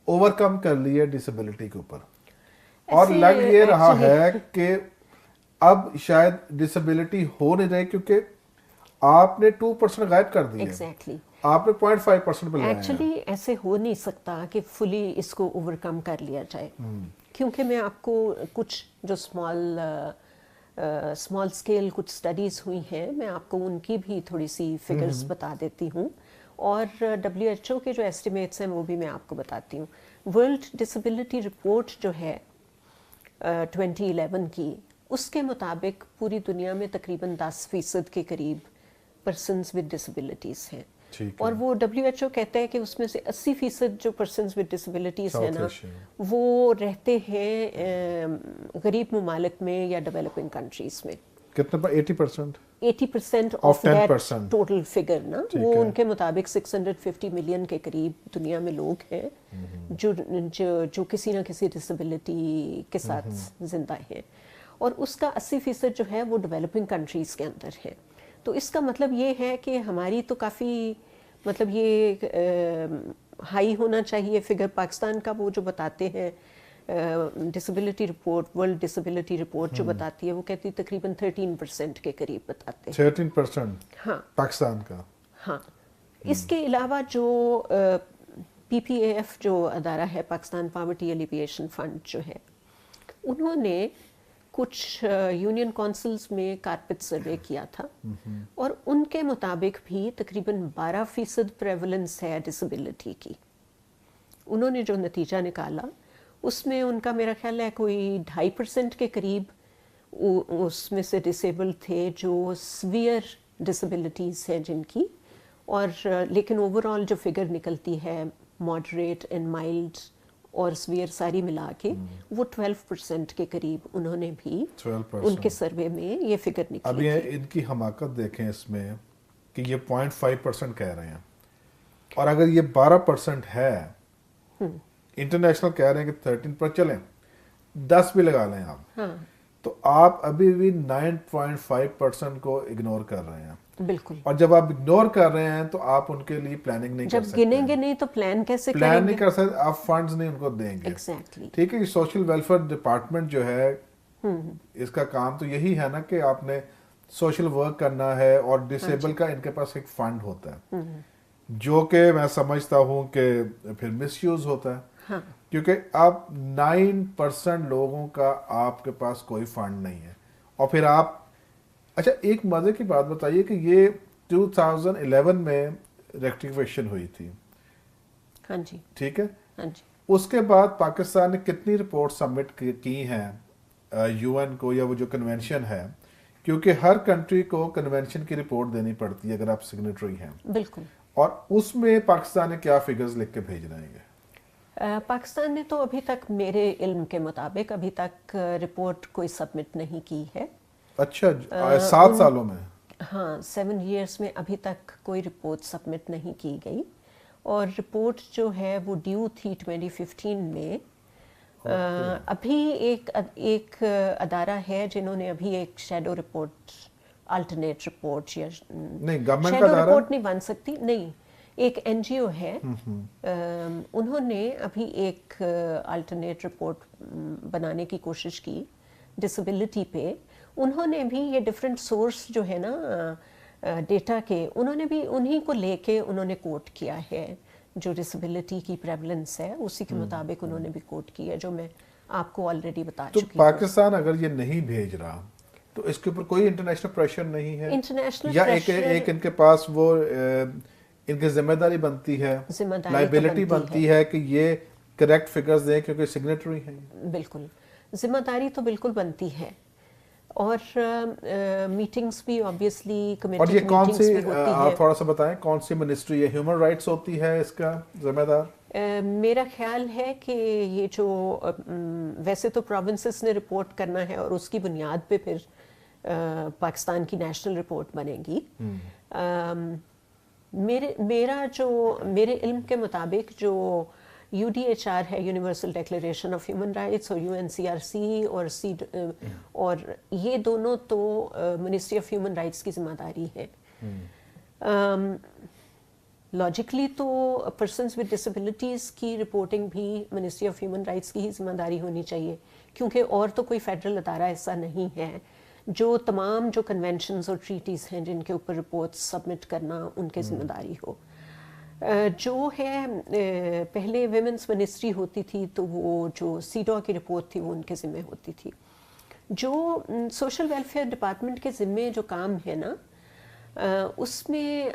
Speaker 2: اوور کم کر لی ہے ڈسیبلٹی کے اوپر, اور لگ یہ رہا ہے کہ اب شاید ڈسیبلٹی ہو نہیں رہی کیونکہ آپ نے 2% غائب کر دیا.
Speaker 1: ایگزیکٹلی.
Speaker 2: آپ نے 0.5% پہ لایا ہے.
Speaker 1: ایکچولی ایسے ہو نہیں سکتا کہ فلی اس کو اوور کم کر لیا جائے, کیونکہ میں آپ کو کچھ جو اسمال اسکیل کچھ اسٹڈیز ہوئی ہیں, میں آپ کو ان کی بھی تھوڑی سی فگرز بتا دیتی ہوں, اور WHO کے جو ایسٹیمیٹس ہیں وہ بھی میں آپ کو بتاتی ہوں. ورلڈ ڈسیبلٹی رپورٹ جو ہے 2011 کی, اس کے مطابق پوری دنیا میں تقریباً 10% کے قریب پرسنز ود ڈسیبلٹیز ہیں, اور وہ WHO کہتا ہے کہ اس میں سے 80% جو پرسنز ود ڈسیبلٹیز ہیں نا وہ رہتے ہیں غریب ممالک میں یا ڈیولپنگ کنٹریز میں.
Speaker 2: کتنا 80%؟
Speaker 1: 80% آف دیٹ ٹوٹل فگر نا, وہ ان کے مطابق 650 ملین کے قریب دنیا میں لوگ ہیں جو کسی نہ کسی ڈسیبلٹی کے ساتھ زندہ ہیں, اور اس کا 80% جو ہے وہ ڈیولپنگ کنٹریز کے اندر ہے. تو اس کا مطلب یہ ہے کہ ہماری تو کافی مطلب یہ ہائی ہونا چاہیے فگر. پاکستان کا وہ جو بتاتے ہیں disability report, world disability report جو بتاتی ہے وہ کہتی ہے تقریباً 13% کے قریب بتاتے ہیں.
Speaker 2: 13%؟ ہاں, پاکستان کا.
Speaker 1: ہاں. اس کے علاوہ جو PPAF جو ادارہ ہے, پاکستان پاورٹی ایلیویشن فنڈ جو ہے, انہوں نے کچھ یونین کونسلز میں کارپٹ سروے کیا تھا, اور ان کے مطابق بھی تقریباً 12% پریولنس ہے ڈسیبلٹی کی. انہوں نے جو نتیجہ نکالا اس میں ان کا میرا خیال ہے کوئی 2.5% کے قریب اس میں سے ڈسیبل تھے جو سویئر ڈسیبلٹیز ہیں جن کی, اور لیکن اوور آل جو فگر نکلتی ہے ماڈریٹ اینڈ مائلڈ اور سویئر ساری ملا کے وہ 12% کے قریب انہوں نے بھی ان کے سروے میں یہ فگر نکلی.
Speaker 2: اب یہ ان کی حماقت دیکھیں اس میں کہ یہ 0.5% کہہ رہے ہیں, اور اگر یہ 12% ہے, انٹرنیشنل کہہ رہے ہیں کہ 13 پر چلیں, 10 بھی لگا لیں آپ,
Speaker 1: ہاں
Speaker 2: تو آپ ابھی بھی 9.5% کو اگنور کر رہے ہیں.
Speaker 1: بالکل.
Speaker 2: اور جب آپ اگنور کر رہے ہیں تو آپ ان کے لیے پلاننگ نہیں کر
Speaker 1: جب
Speaker 2: سکتے.
Speaker 1: گنیں گے نہیں تو پلان کیسے
Speaker 2: پلان
Speaker 1: کریں
Speaker 2: نہیں
Speaker 1: گے؟
Speaker 2: کر سکتے, آپ فنڈز نہیں ان کو دیں گے.
Speaker 1: ایگزیکٹلی.
Speaker 2: ٹھیک ہے, یہ سوشل ویلفیئر ڈپارٹمنٹ جو ہے اس کا کام تو یہی ہے نا کہ آپ نے سوشل ورک کرنا ہے, اور ڈسیبل کا ان کے پاس ایک فنڈ ہوتا ہے جو کہ میں سمجھتا ہوں کہ پھر مس یوز ہوتا ہے.
Speaker 1: ہاں
Speaker 2: کیونکہ آپ 9% لوگوں کا آپ کے پاس کوئی فنڈ نہیں ہے, اور پھر آپ, اچھا ایک مزے کی بات بتائیے کہ یہ 2011 میں ریکٹیفیکیشن ہوئی تھی,
Speaker 1: ہاں جی
Speaker 2: ٹھیک ہے,
Speaker 1: ہاں جی.
Speaker 2: اس کے بعد پاکستان نے کتنی رپورٹ سبمٹ کی ہیں یو این کو, یا وہ جو کنونشن ہے, کیونکہ ہر کنٹری کو کنونشن کی رپورٹ دینی پڑتی ہے اگر آپ سگنیٹری ہیں,
Speaker 1: بالکل.
Speaker 2: اور اس میں پاکستان نے کیا فگرز لکھ کے بھیج رہے ہیں؟
Speaker 1: پاکستان نے تو ابھی تک میرے علم کے مطابق ابھی تک رپورٹ کوئی سبمٹ نہیں کی ہے.
Speaker 2: اچھا, 7 سالوں میں؟
Speaker 1: ہاں 7 ایئرس میں ابھی تک کوئی رپورٹ سبمٹ نہیں کی گئی, اور رپورٹ جو ہے وہ ڈیو تھی 2015 میں. ابھی ایک ادارہ ہے جنہوں نے ابھی ایک شیڈو رپورٹ, الٹرنیٹ رپورٹ, یا
Speaker 2: نہیں گورنمنٹ کا
Speaker 1: شیڈو
Speaker 2: ادارہ
Speaker 1: رپورٹ نہیں بن سکتی, نہیں ایک این جی او ہے, انہوں نے ابھی ایک الٹرنیٹ رپورٹ بنانے کی کوشش کی ڈسیبلٹی پہ. انہوں نے بھی یہ ڈفرینٹ سورس جو ہے نا ڈیٹا کے, انہوں نے بھی انہی کو لے کے انہوں نے کوٹ کیا ہے, جو ڈسیبلٹی کی پریولنس ہے اسی کے مطابق انہوں نے بھی کوٹ کی ہے, جو میں آپ کو آلریڈی بتا
Speaker 2: تو
Speaker 1: چکی ہوں.
Speaker 2: پاکستان اگر یہ نہیں بھیج رہا تو اس کے اوپر کوئی انٹرنیشنل پریشر نہیں ہے,
Speaker 1: انٹرنیشنل
Speaker 2: یا
Speaker 1: پریشر,
Speaker 2: ایک ان کے پاس وہ ان کی ذمہ داری بنتی ہے,
Speaker 1: ذمہ داری
Speaker 2: لائبلٹی بنتی ہے کہ یہ کریکٹ فگرز دیں کیونکہ سگنیٹری ہیں؟
Speaker 1: بالکل ذمہ داری تو بالکل بنتی ہے, اور میٹنگز بھی آبویسلی
Speaker 2: اور
Speaker 1: کمیٹی
Speaker 2: یہ کون سی,
Speaker 1: میٹنگز بھی ہوتی
Speaker 2: آپ
Speaker 1: ہیں.
Speaker 2: تھوڑا سا بتائیں کون سی منسٹری ہے, ہیومن رائٹس ہوتی ہے اس کا ذمہ دار؟
Speaker 1: میرا خیال ہے کہ یہ جو ویسے تو پروونسز نے رپورٹ کرنا ہے اور اس کی بنیاد پہ پھر پاکستان کی نیشنل رپورٹ بنے گی. میرے علم کے مطابق جو یو ڈی ایچ آر ہے, universal declaration of human rights, اور U N C R C اور یہ دونوں تو منسٹری آف ہیومن رائٹس کی ذمہ داری ہے. لاجیکلی تو پرسنز ود ڈسیبلٹیز کی رپورٹنگ بھی منسٹری آف ہیومن رائٹس کی ہی ذمہ داری ہونی چاہیے, کیونکہ اور تو کوئی فیڈرل ادارہ ایسا نہیں ہے جو تمام جو کنونشنز اور ٹریٹیز ہیں جن کے اوپر رپورٹس سبمٹ کرنا ان کے ذمہ داری ہو. جو ہے پہلے ویمنس منسٹری ہوتی تھی تو وہ جو سیڈا کی رپورٹ تھی وہ ان کے ذمہ ہوتی تھی. جو سوشل ویلفیئر ڈپارٹمنٹ کے ذمہ جو کام ہے نا, اس میں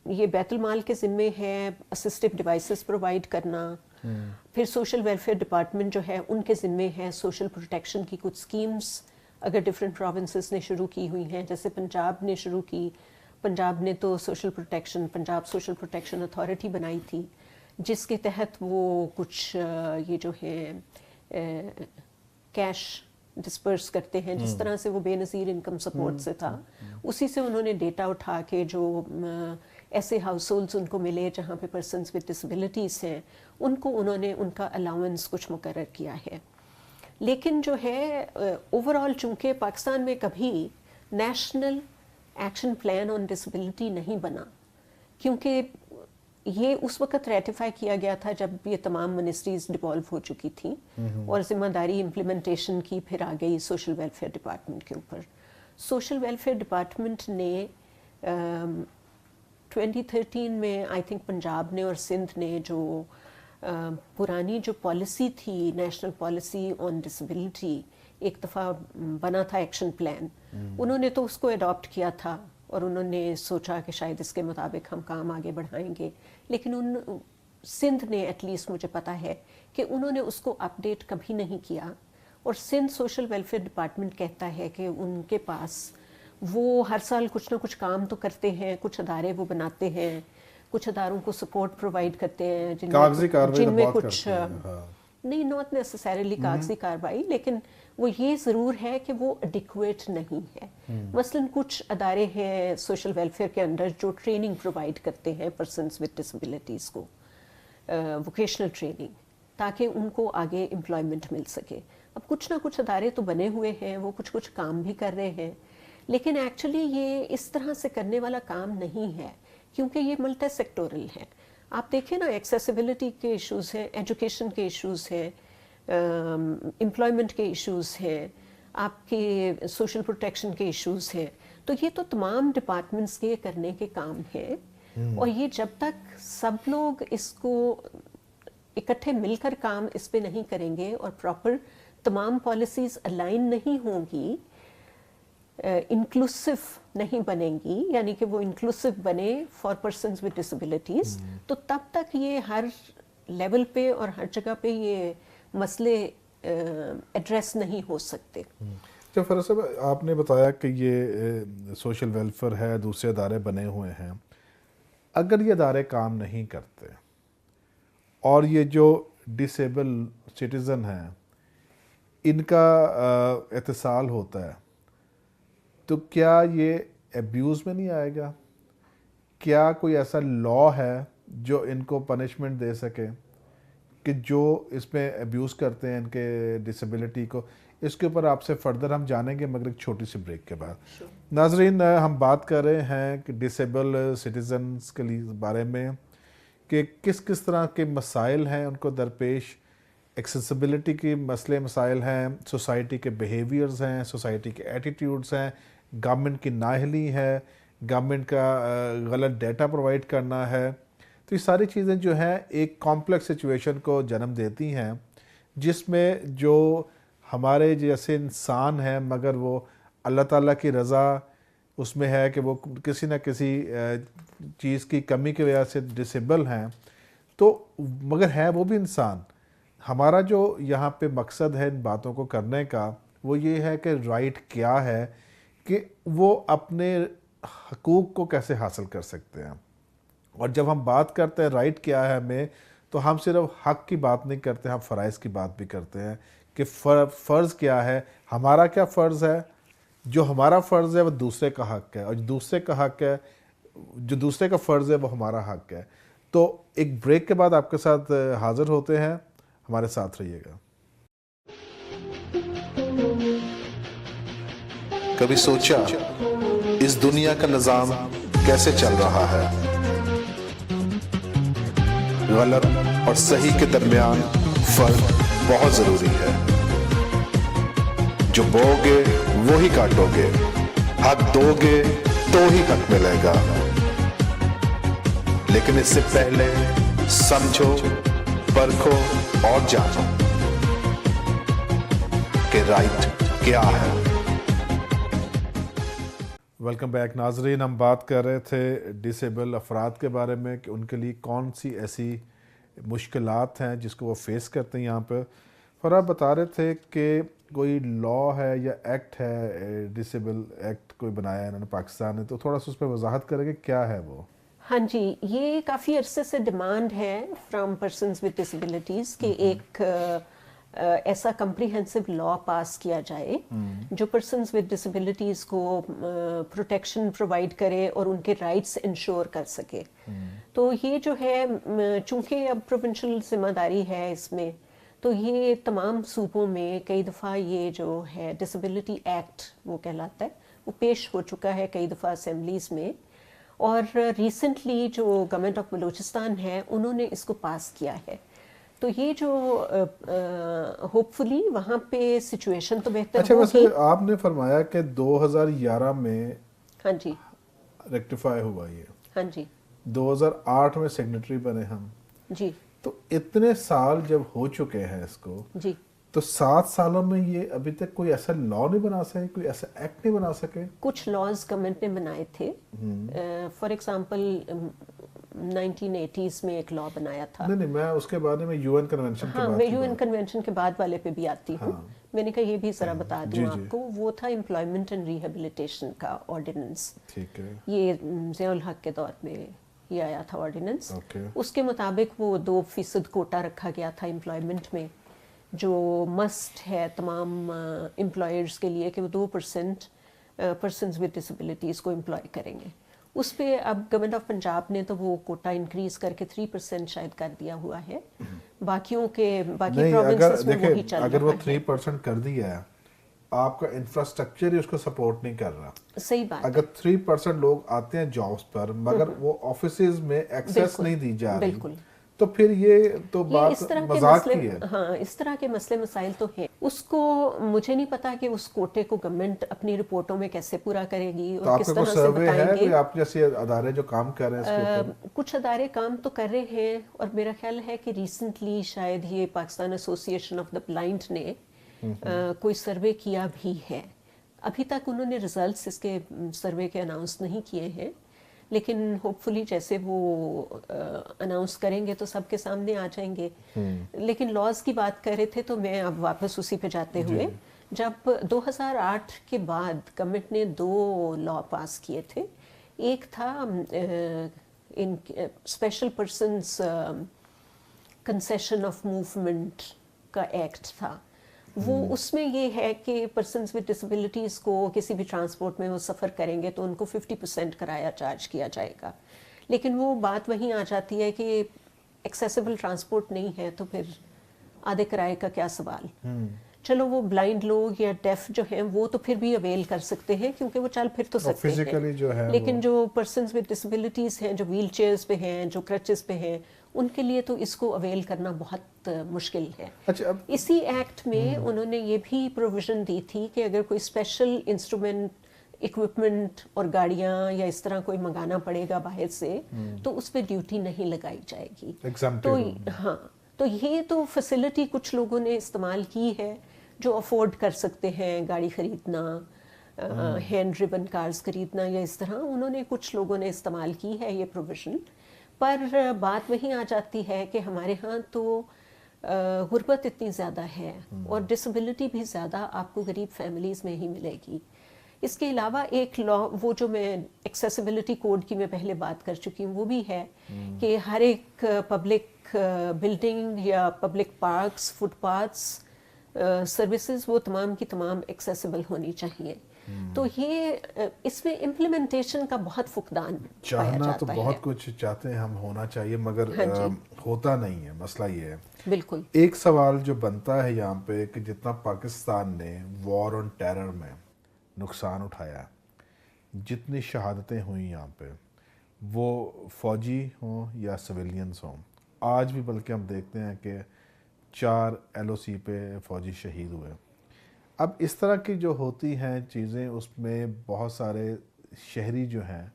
Speaker 1: یہ بیت المال کے ذمے ہے اسسٹو ڈیوائسز پرووائڈ کرنا. پھر سوشل ویلفیئر ڈپارٹمنٹ جو ہے ان کے ذمے ہے سوشل پروٹیکشن کی کچھ اسکیمز اگر ڈفرینٹ پروونسز نے شروع کی ہوئی ہیں, جیسے پنجاب نے شروع کی. پنجاب نے تو social protection, Punjab social protection authority بنائی تھی, جس کے تحت وہ کچھ یہ جو ہے کیش ڈسپرس کرتے ہیں, جس طرح سے وہ بے نظیر انکم سپورٹ سے تھا, اسی سے انہوں نے ڈیٹا اٹھا کے جو ایسے ہاؤس ہولڈز ان کو ملے جہاں پہ پرسنز ود ڈسیبلٹیز ہیں, ان کو انہوں نے ان کا الاؤنس کچھ مقرر کیا ہے. لیکن جو ہے اوور آل چونکہ پاکستان میں کبھی national action plan on disability نہیں بنا, کیونکہ یہ اس وقت ریٹیفائی کیا گیا تھا جب یہ تمام منسٹریز ڈیوالو ہو چکی تھیں, اور ذمہ داری امپلیمنٹیشن کی پھر آ گئی سوشل ویلفیئر ڈپارٹمنٹ کے اوپر. سوشل ویلفیئر ڈپارٹمنٹ نے 2013 میں آئی تھنک پنجاب نے اور سندھ نے جو پرانی جو پالیسی تھی, نیشنل پالیسی آن ڈسیبلٹی, ایک دفعہ بنا تھا ایکشن پلان, انہوں نے تو اس کو اڈاپٹ کیا تھا اور انہوں نے سوچا کہ شاید اس کے مطابق ہم کام آگے بڑھائیں گے. لیکن سندھ نے ایٹ لیسٹ مجھے پتا ہے کہ انہوں نے اس کو اپ ڈیٹ کبھی نہیں کیا, اور سندھ سوشل ویلفیئر ڈپارٹمنٹ کہتا ہے کہ ان کے پاس وہ ہر سال کچھ نہ کچھ کام تو کرتے ہیں, کچھ ادارے وہ بناتے ہیں, کچھ اداروں کو سپورٹ پرووائڈ کرتے ہیں جن میں کچھ نہیں, ناٹ نیسیسریلی کاغذی کارروائی, لیکن وہ یہ ضرور ہے کہ وہ ایڈیکویٹ نہیں ہے. مثلاً کچھ ادارے ہیں سوشل ویلفیئر کے اندر جو ٹریننگ پرووائڈ کرتے ہیں پرسنز ود ڈسیبلٹیز کو, ووکیشنل ٹریننگ, تاکہ ان کو آگے امپلائمنٹ مل سکے. اب کچھ نہ کچھ ادارے تو بنے ہوئے ہیں, وہ کچھ کام بھی کر رہے ہیں, لیکن ایکچولی یہ اس طرح سے کرنے والا کام نہیں ہے, کیونکہ یہ ملٹی سیکٹورل ہے. آپ دیکھیں نا, ایکسیسیبلٹی کے ایشوز ہیں, ایجوکیشن کے ایشوز ہیں, امپلائمنٹ کے ایشوز ہیں, آپ کے سوشل پروٹیکشن کے ایشوز ہیں. تو یہ تو تمام ڈپارٹمنٹس کے کرنے کے کام ہیں, اور یہ جب تک سب لوگ اس کو اکٹھے مل کر کام اس پہ نہیں کریں گے اور پراپر تمام پالیسیز الائن نہیں ہوں گی, انکلوسو نہیں بنیں گی, یعنی کہ وہ انکلوسو بنے فار پرسنز ود ڈسیبلٹیز, تو تب تک یہ ہر لیول پہ اور ہر جگہ پہ یہ مسئلے ایڈریس نہیں ہو سکتے.
Speaker 2: فرح صاحب, آپ نے بتایا کہ یہ سوشل ویلفیئر ہے, دوسرے ادارے بنے ہوئے ہیں. اگر یہ ادارے کام نہیں کرتے اور یہ جو ڈسیبل سٹیزن ہیں ان کا اتصال ہوتا ہے, تو کیا یہ ایبیوز میں نہیں آئے گا؟ کیا کوئی ایسا لا ہے جو ان کو پنشمنٹ دے سکے کہ جو اس میں ایبیوز کرتے ہیں ان کے ڈسیبلٹی کو؟ اس کے اوپر آپ سے فردر ہم جانیں گے, مگر ایک چھوٹی سی بریک کے بعد. ناظرین, ہم بات کر رہے ہیں کہ ڈسیبل سٹیزنز کے بارے میں کہ کس کس طرح کے مسائل ہیں ان کو درپیش. ایکسیسیبلٹی کی مسائل ہیں, سوسائٹی کے بیہیویئرز ہیں, سوسائٹی کے ایٹیٹیوڈز ہیں, گورنمنٹ کی نااہلی ہے, گورنمنٹ کا غلط ڈیٹا پرووائڈ کرنا ہے. تو یہ ساری چیزیں جو ہیں ایک کمپلیکس سچویشن کو جنم دیتی ہیں, جس میں جو ہمارے جیسے انسان ہیں مگر وہ اللہ تعالیٰ کی رضا اس میں ہے کہ وہ کسی نہ کسی چیز کی کمی کی وجہ سے ڈسیبل ہیں, تو مگر ہے وہ بھی انسان. ہمارا جو یہاں پہ مقصد ہے ان باتوں کو کرنے کا وہ یہ ہے کہ رائٹ کیا ہے, کہ وہ اپنے حقوق کو کیسے حاصل کر سکتے ہیں. اور جب ہم بات کرتے ہیں رائٹ کیا ہے ہمیں, تو ہم صرف حق کی بات نہیں کرتے, ہم فرائض کی بات بھی کرتے ہیں کہ فرض کیا ہے, ہمارا کیا فرض ہے. جو ہمارا فرض ہے وہ دوسرے کا حق ہے, اور جو دوسرے کا حق ہے, جو دوسرے کا فرض ہے وہ ہمارا حق ہے. تو ایک بریک کے بعد آپ کے ساتھ حاضر ہوتے ہیں, ہمارے ساتھ رہیے گا.
Speaker 3: کبھی سوچا اس دنیا کا نظام کیسے چل رہا ہے؟ غلط اور صحیح کے درمیان فرق بہت ضروری ہے. جو بو گے وہی کاٹو گے, حق دو گے تو ہی حق ملے گا. لیکن اس سے پہلے سمجھو, پرکھو اور جانو کہ رائٹ کیا ہے.
Speaker 2: ویلکم بیک ناظرین, ہم بات کر رہے تھے ڈسیبل افراد کے بارے میں کہ ان کے لیے کون سی ایسی مشکلات ہیں جس کو وہ فیس کرتے ہیں یہاں پہ. فرح بتا رہے تھے کہ کوئی لا ہے یا ایکٹ ہے, ڈسیبل ایکٹ کوئی بنایا ہے انہوں نے پاکستان نے, تو تھوڑا سا اس پہ وضاحت کریں کہ کیا ہے وہ.
Speaker 1: ہاں جی, یہ کافی عرصے سے ڈیمانڈ ہے فرام پرسنز ود ڈسیبلٹیز کہ ایک ایسا کمپریہنسو لا پاس کیا جائے جو پرسنز ود ڈسیبلٹیز کو پروٹیکشن پرووائڈ کرے اور ان کے رائٹس انشور کر سکے. تو یہ جو ہے, چونکہ اب پروونشل ذمہ داری ہے اس میں, تو یہ تمام صوبوں میں کئی دفعہ یہ جو ہے ڈسیبلٹی ایکٹ وہ کہلاتا ہے, وہ پیش ہو چکا ہے کئی دفعہ اسمبلیز میں, اور ریسنٹلی جو گورنمنٹ آف بلوچستان ہے انہوں نے اس کو پاس کیا ہے. تو یہ جو ہوپ فلی وہاں پہ سچویشن تو بہتر
Speaker 2: اچھا,
Speaker 1: ہوگی.
Speaker 2: ویسے آپ نے فرمایا کہ 2011 میں
Speaker 1: ہاں جی,
Speaker 2: ریکٹیفائی ہوا یہ,
Speaker 1: ہاں جی,
Speaker 2: 2008 میں سیگنیٹری بنے ہم,
Speaker 1: جی,
Speaker 2: تو اتنے سال جب ہو چکے ہیں اس کو,
Speaker 1: جی,
Speaker 2: تو 7 سالوں میں یہ ابھی تک کوئی ایسا لا نہیں بنا سکے, کوئی ایسا ایکٹ نہیں بنا سکے.
Speaker 1: کچھ لاز گورنمنٹ نے بنائے تھے. فار ایگزامپل 1980s میں ایک لا بنایا تھا.
Speaker 2: نہیں, میں اس کے بارے میں یو این کنونشن کے
Speaker 1: ہاں,
Speaker 2: بعد
Speaker 1: میں یو این کنونشن کے بعد والے پہ بھی آتی ہوں. میں نے کہا یہ بھی ذرا بتا دوں آپ کو. وہ تھا امپلائمنٹ اینڈ ریہیبلیٹیشن کا آرڈیننس.
Speaker 2: ٹھیک ہے,
Speaker 1: یہ ضیاء الحق کے دور میں یہ آیا تھا آرڈیننس. اس کے مطابق وہ 2% کوٹا رکھا گیا تھا امپلائمنٹ میں, جو مسٹ ہے تمام امپلائرز کے لیے کہ وہ 2% پرسنز ود ڈسیبلٹیز کو امپلائی کریں گے. اس پہ اب گورنمنٹ آف پنجاب نے تو وہ کوٹا انکریز کر کے 3% شاید کر دیا ہوا ہے. باقیوں کے باقی پروونسز میں وہی چل رہا ہے.
Speaker 2: اگر وہ 3% کر دیا ہے, آپ کا انفراسٹرکچر ہی اس کو سپورٹ نہیں کر رہا.
Speaker 1: صحیح بات.
Speaker 2: اگر 3% لوگ آتے ہیں جابس پر مگر وہ آفیسز میں ایکسیس نہیں دی جا رہی,
Speaker 1: بالکل,
Speaker 2: تو پھر یہ تو بات مذاق کی ہے.
Speaker 1: ہاں, اس طرح کے مسئلے مسائل تو ہیں. اس کو مجھے نہیں پتا کہ اس کوٹے کو گورنمنٹ اپنی رپورٹوں میں کیسے پورا کرے گی اور کس طرح سے بتائیں گے.
Speaker 2: آپ جیسے ادارے جو کام کر رہے ہیں اس کے اوپر,
Speaker 1: کچھ ادارے کام تو کر رہے ہیں, اور میرا خیال ہے کہ ریسنٹلی شاید یہ پاکستان ایسوسی ایشن آف دا بلائنڈ نے کوئی سروے کیا بھی ہے. ابھی تک انہوں نے ریزلٹس اس کے سروے کے اناؤنس نہیں کیے ہیں, لیکن ہوپ فلی جیسے وہ اناؤنس کریں گے تو سب کے سامنے آ جائیں گے. لیکن لاز کی بات کر رہے تھے تو میں اب واپس اسی پہ جاتے ہوئے, جب 2008 کے بعد گورنمنٹ نے 2 لا پاس کیے تھے. ایک تھا ان special persons concession of movement کا ایکٹ تھا. وہ اس میں یہ ہے کہ پرسنز ود ڈسیبلٹیز کو کسی بھی ٹرانسپورٹ میں وہ سفر کریں گے تو ان کو 50% کرایہ چارج کیا جائے گا. لیکن وہ بات وہیں آ جاتی ہے کہ ایکسیسیبل ٹرانسپورٹ نہیں ہے تو پھر آدھے کرائے کا کیا سوال. چلو وہ بلائنڈ لوگ یا ڈیف جو ہیں وہ تو پھر بھی اویل کر سکتے ہیں کیونکہ وہ چل پھر تو سکتے ہیں, لیکن جو پرسنز ود ڈسیبلٹیز ہیں, جو ویل چیئرز پہ ہیں, جو کرچز پہ ہیں, ان کے لیے تو اس کو اویل کرنا بہت مشکل ہے. اسی ایکٹ میں انہوں نے یہ بھی پروویژن دی تھی کہ اگر کوئی اسپیشل انسٹرومنٹ, اکوپمنٹ اور گاڑیاں یا اس طرح کوئی منگانا پڑے گا باہر سے تو اس پہ ڈیوٹی نہیں لگائی جائے گی. تو ہاں, تو یہ تو فیسلٹی کچھ لوگوں نے استعمال کی ہے جو افورڈ کر سکتے ہیں گاڑی خریدنا, ہینڈ ریبن کارز خریدنا یا اس طرح, انہوں نے کچھ لوگوں نے استعمال کی ہے یہ پروویژن. پر بات وہیں آ جاتی ہے کہ ہمارے ہاں تو غربت اتنی زیادہ ہے اور ڈسیبلٹی بھی زیادہ آپ کو غریب فیملیز میں ہی ملے گی. اس کے علاوہ ایک لا, وہ جو میں ایکسیسیبلٹی کوڈ کی میں پہلے بات کر چکی ہوں, وہ بھی ہے کہ ہر ایک پبلک بلڈنگ یا public parks, footpaths, services وہ تمام کی تمام ایکسیسیبل ہونی چاہیے. تو یہ اس میں امپلیمنٹیشن کا بہت فقدان پایا جاتا ہے.
Speaker 2: چاہنا تو بہت کچھ چاہتے ہیں ہم, ہونا چاہیے مگر ہوتا نہیں ہے. مسئلہ یہ ہے.
Speaker 1: بالکل.
Speaker 2: ایک سوال جو بنتا ہے یہاں پہ کہ جتنا پاکستان نے وار آن ٹیرر میں نقصان اٹھایا, جتنی شہادتیں ہوئیں یہاں پہ, وہ فوجی ہوں یا سویلینز ہوں, آج بھی بلکہ ہم دیکھتے ہیں کہ 4 LOC پہ فوجی شہید ہوئے. اب اس طرح کی جو ہوتی ہیں چیزیں, اس میں بہت سارے شہری جو ہیں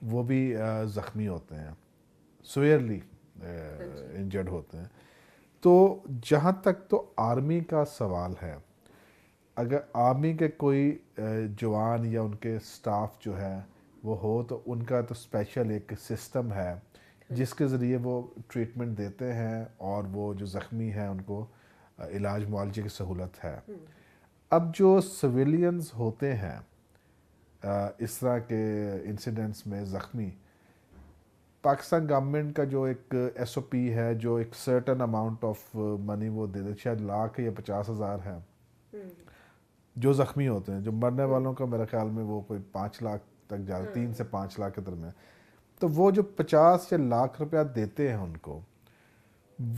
Speaker 2: وہ بھی زخمی ہوتے ہیں, سویئرلی انجرڈ ہوتے ہیں. تو جہاں تک تو آرمی کا سوال ہے, اگر آرمی کے کوئی جوان یا ان کے سٹاف جو ہے وہ ہو تو ان کا تو اسپیشل ایک سسٹم ہے جس کے ذریعے وہ ٹریٹمنٹ دیتے ہیں اور وہ جو زخمی ہیں ان کو علاج معالجے کی سہولت ہے. اب جو سویلینز ہوتے ہیں اس طرح کے انسیڈنٹس میں زخمی, پاکستان گورنمنٹ کا جو ایک SOP ہے, جو ایک سرٹن اماؤنٹ آف منی وہ دے دے, شاید لاکھ یا 50,000 ہے جو زخمی ہوتے ہیں. جو مرنے والوں کا میرے خیال میں وہ کوئی 5 لاکھ تک جاتا, 3 سے 5 لاکھ کے درمیان. تو وہ جو 50 یا لاکھ روپیہ دیتے ہیں ان کو,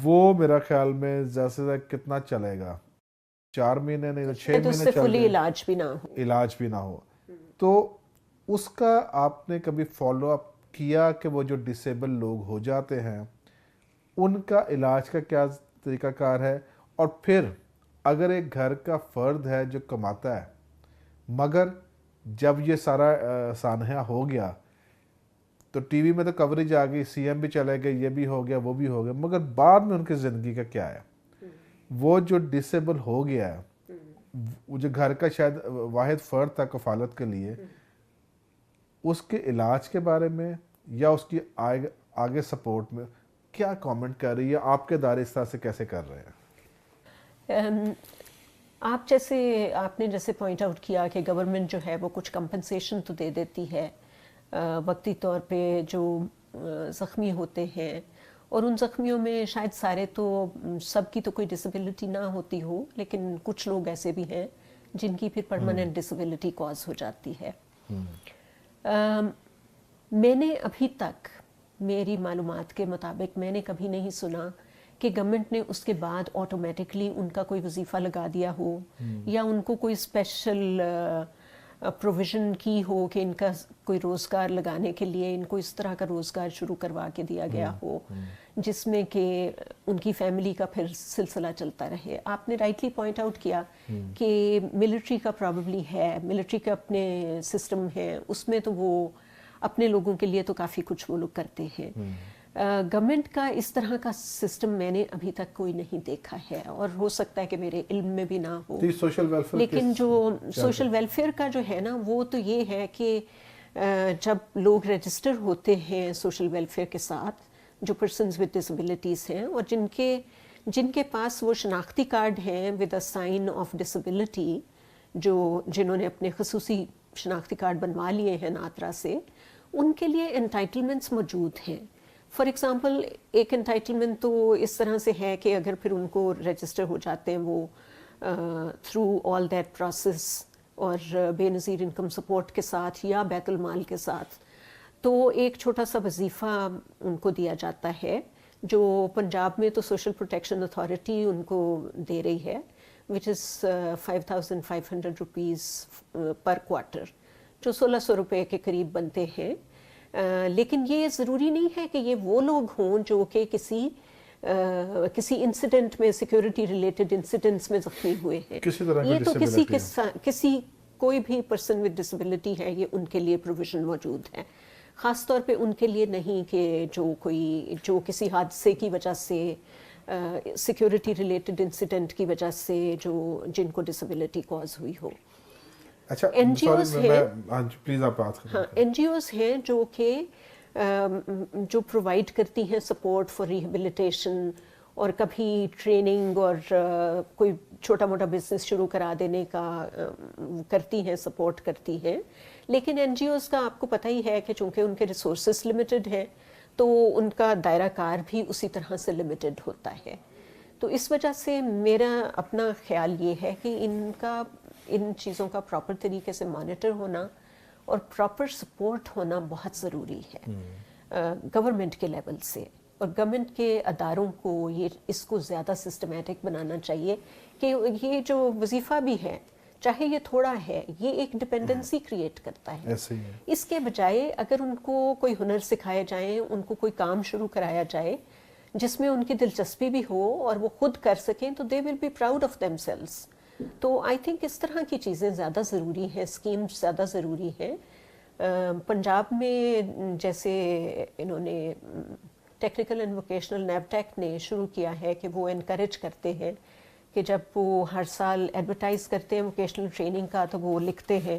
Speaker 2: وہ میرا خیال میں زیادہ سے زیادہ کتنا چلے گا, 4 مہینے نہیں تو 6 مہینے چل جائے, علاج بھی نہ ہو. تو اس کا آپ نے کبھی فالو اپ کیا کہ وہ جو ڈسیبل لوگ ہو جاتے ہیں ان کا علاج کا کیا طریقہ کار ہے؟ اور پھر اگر ایک گھر کا فرد ہے جو کماتا ہے مگر جب یہ سارا سانحہ ہو گیا تو ٹی وی میں تو کوریج آ گئی, CM بھی چلے گئے, یہ بھی ہو گیا, وہ بھی ہو گیا, مگر بعد میں ان کی زندگی کا کیا ہے؟ وہ جو ڈسیبل ہو گیا ہے, وہ جو گھر کا شاید واحد فرد تھا کفالت کے لیے, اس کے علاج کے بارے میں یا اس کی آگے سپورٹ میں کیا کامنٹ کر رہی ہے؟ آپ کے ادارے اس طرح سے کیسے کر رہے ہیں؟
Speaker 1: آپ نے جیسے پوائنٹ آؤٹ کیا کہ گورنمنٹ جو ہے وہ کچھ کمپنسیشن تو دے دیتی ہے وقتی طور پہ جو زخمی ہوتے ہیں اور ان زخمیوں میں شاید سارے تو سب کی تو کوئی ڈسیبلٹی نہ ہوتی ہو، لیکن کچھ لوگ ایسے بھی ہیں جن کی پھر پرماننٹ ڈسیبلٹی کاز ہو جاتی ہے. میں نے ابھی تک میری معلومات کے مطابق میں نے کبھی نہیں سنا کہ گورنمنٹ نے اس کے بعد آٹومیٹکلی ان کا کوئی وظیفہ لگا دیا ہو یا ان کو کوئی اسپیشل پروویژن کی ہو کہ ان کا کوئی روزگار لگانے کے لیے ان کو اس طرح کا روزگار شروع کروا کے دیا گیا ہو جس میں کہ ان کی فیملی کا پھر سلسلہ چلتا رہے. آپ نے رائٹلی پوائنٹ آؤٹ کیا کہ ملٹری کا پرابیبلی ہے، ملٹری کا اپنے سسٹم ہے، اس میں تو وہ اپنے لوگوں کے لیے تو کافی کچھ وہ لوگ کرتے ہیں. گورنمنٹ کا اس طرح کا سسٹم میں نے ابھی تک کوئی نہیں دیکھا ہے، اور ہو سکتا ہے کہ میرے علم میں بھی نہ ہو. لیکن جو سوشل ویلفیئر کا جو ہے نا وہ تو یہ ہے کہ جب لوگ رجسٹر ہوتے ہیں سوشل ویلفیئر کے ساتھ، جو پرسنز ود ڈسیبلٹیز ہیں اور جن کے پاس وہ شناختی کارڈ ہیں with a sign of disability, جنہوں نے اپنے خصوصی شناختی کارڈ بنوا لیے ہیں ناترا سے، ان کے لیے انٹائٹلمنٹس موجود ہیں. فار ایگزامپل ایک انٹائٹلمنٹ تو اس طرح سے ہے کہ اگر پھر ان کو رجسٹر ہو جاتے ہیں وہ تھرو آل دیٹ پروسیس اور بے نظیر انکم سپورٹ کے ساتھ یا بیت المال کے ساتھ، تو ایک چھوٹا سا وظیفہ ان کو دیا جاتا ہے جو پنجاب میں تو سوشل پروٹیکشن اتھارٹی ان کو دے رہی ہے، وچ از 5500 روپیز پر کوارٹر، جو 1600 روپے کے قریب بنتے ہیں. لیکن یہ ضروری نہیں ہے کہ یہ وہ لوگ ہوں جو کہ کسی انسیڈنٹ میں سیکیورٹی ریلیٹڈ انسیڈنٹس میں زخمی ہوئے ہیں. یہ تو کسی کوئی بھی پرسن ود ڈسیبلٹی ہے، یہ ان کے لیے پروویژن موجود ہے. خاص طور پہ ان کے لیے نہیں کہ جو کسی حادثے کی وجہ سے، سیکیورٹی ریلیٹڈ انسیڈنٹ کی وجہ سے جن کو ڈسیبلٹی کاز ہوئی ہو.
Speaker 2: اچھا،
Speaker 1: این جی اوز ہیں جو کہ جو پرووائڈ کرتی ہیں سپورٹ فار ریہیبلیٹیشن، اور کبھی ٹریننگ اور کوئی چھوٹا موٹا بزنس شروع کرا دینے کا کرتی ہیں، سپورٹ کرتی ہیں. لیکن این جی اوز کا آپ کو پتہ ہی ہے کہ چونکہ ان کے ریسورسز لمیٹڈ ہیں تو ان کا دائرہ کار بھی اسی طرح سے لمیٹڈ ہوتا ہے. تو اس وجہ سے میرا اپنا خیال یہ ہے کہ ان چیزوں کا پراپر طریقے سے مانیٹر ہونا اور پراپر سپورٹ ہونا بہت ضروری ہے گورنمنٹ کے لیول سے. اور گورنمنٹ کے اداروں کو اس کو زیادہ سسٹمیٹک بنانا چاہیے کہ یہ جو وظیفہ بھی ہے، چاہے یہ تھوڑا ہے، یہ ایک ڈپینڈنسی کریٹ کرتا ہے. اس کے بجائے اگر ان کو کوئی ہنر سکھائے جائیں، ان کو کوئی کام شروع کرایا جائے جس میں ان کی دلچسپی بھی ہو اور وہ خود کر سکیں، تو they will be proud of themselves. تو آئی تھنک اس طرح کی چیزیں زیادہ ضروری ہیں، اسکیمز زیادہ ضروری ہیں. پنجاب میں جیسے انہوں نے ٹیکنیکل اینڈ ووکیشنل نیبٹیک نے شروع کیا ہے کہ وہ انکریج کرتے ہیں کہ جب وہ ہر سال ایڈورٹائز کرتے ہیں ووکیشنل ٹریننگ کا تو وہ لکھتے ہیں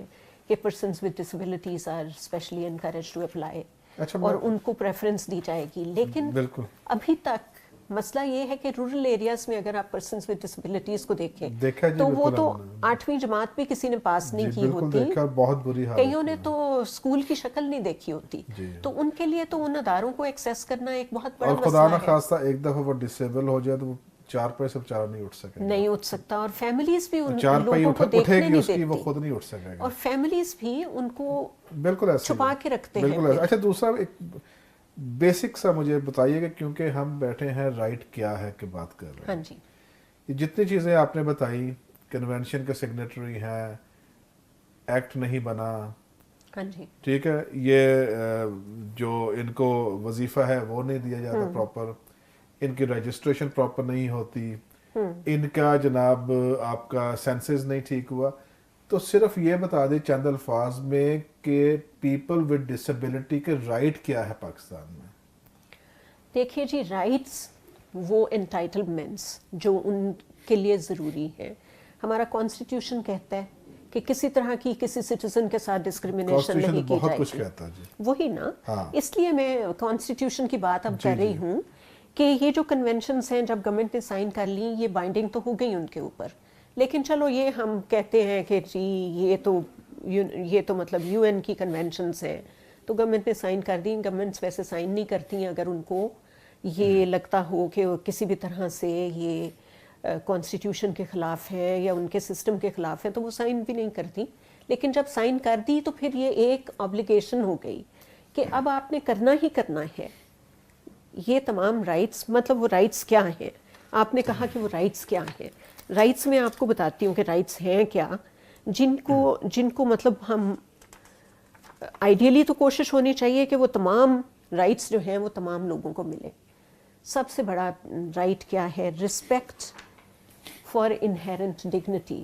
Speaker 1: کہ persons with disabilities are especially encourage to apply, اور ان کو پریفرنس دی جائے گی. لیکن ابھی تک مسئلہ یہ ہے کہ رورل ایریاز میں اگر آپ پرسنز ود ڈسیبلٹیز کو دیکھیں تو وہ تو 8ویں جماعت بھی کسی نے پاس نہیں کی ہوتی، کئیوں نے تو اسکول کی شکل نہیں دیکھی ہوتی. تو ان کے لیے تو ان اداروں کو ایکسیس کرنا ایک بہت بڑا مسئلہ ہے.
Speaker 2: اور خدا نخواستہ ایک دفعہ وہ ڈسیبل ہو جائے تو وہ چار پائے سے چار نہیں اٹھ
Speaker 1: سکتا، اور فیملیز بھی ان لوگوں کو دیکھنے نہیں دیتی،
Speaker 2: وہ خود نہیں اٹھ سکے گا،
Speaker 1: اور فیملیز بھی ان کو
Speaker 2: بالکل
Speaker 1: چھپا کے رکھتے ہیں.
Speaker 2: اچھا، دوسرا ایک بیسک سا مجھے بتائیے کہ کیونکہ ہم بیٹھے ہیں رائٹ کیا ہے کہ بات کر رہے ہیں.
Speaker 1: ہاں جی،
Speaker 2: یہ جتنی چیزیں آپ نے بتائی، کنونشن کے سگنیٹری ہیں، ایکٹ نہیں بنا،
Speaker 1: ہاں جی،
Speaker 2: ٹھیک ہے، یہ جو ان کو وظیفہ ہے وہ نہیں دیا جاتا پراپر، ان کی رجسٹریشن پراپر نہیں ہوتی، ان کا جناب آپ کا سینسز نہیں ٹھیک ہوا. تو صرف یہ بتا دیں چند الفاظ میں کہ پیپل ود ڈسیبلٹی کے رائٹ کیا ہے پاکستان میں.
Speaker 1: دیکھیے جی، رائٹس وہ انٹائٹلمنٹس جو ان کے لیے ضروری ہیں. ہمارا کانسٹیٹیوشن کہتا ہے کہ کسی طرح کی کسی سٹیزن کے ساتھ ڈسکریمنیشن نہیں کی جائے گی. وہی نا، اس لیے میں کانسٹیٹیوشن کی بات اب کر رہی ہوں کہ یہ جو کنونشنز ہیں جب گورنمنٹ نے سائن کر لی، یہ بائنڈنگ تو ہو گئی ان کے اوپر. لیکن چلو یہ ہم کہتے ہیں کہ جی یہ تو مطلب یو این کی کنونشنز ہیں تو گورنمنٹ نے سائن کر دی. گورنمنٹس ویسے سائن نہیں کرتی ہیں اگر ان کو یہ لگتا ہو کہ کسی بھی طرح سے یہ کانسٹیٹیوشن کے خلاف ہے یا ان کے سسٹم کے خلاف ہے تو وہ سائن بھی نہیں کرتی. لیکن جب سائن کر دی تو پھر یہ ایک آبلیگیشن ہو گئی کہ اب آپ نے کرنا ہی کرنا ہے. یہ تمام رائٹس، مطلب وہ رائٹس کیا ہیں؟ آپ نے کہا کہ وہ رائٹس کیا ہیں. رائٹس میں آپ کو بتاتی ہوں کہ رائٹس ہیں کیا، جن کو مطلب ہم آئیڈیلی تو کوشش ہونی چاہیے کہ وہ تمام رائٹس جو ہیں وہ تمام لوگوں کو ملے. سب سے بڑا رائٹ کیا ہے؟ Respect for inherent dignity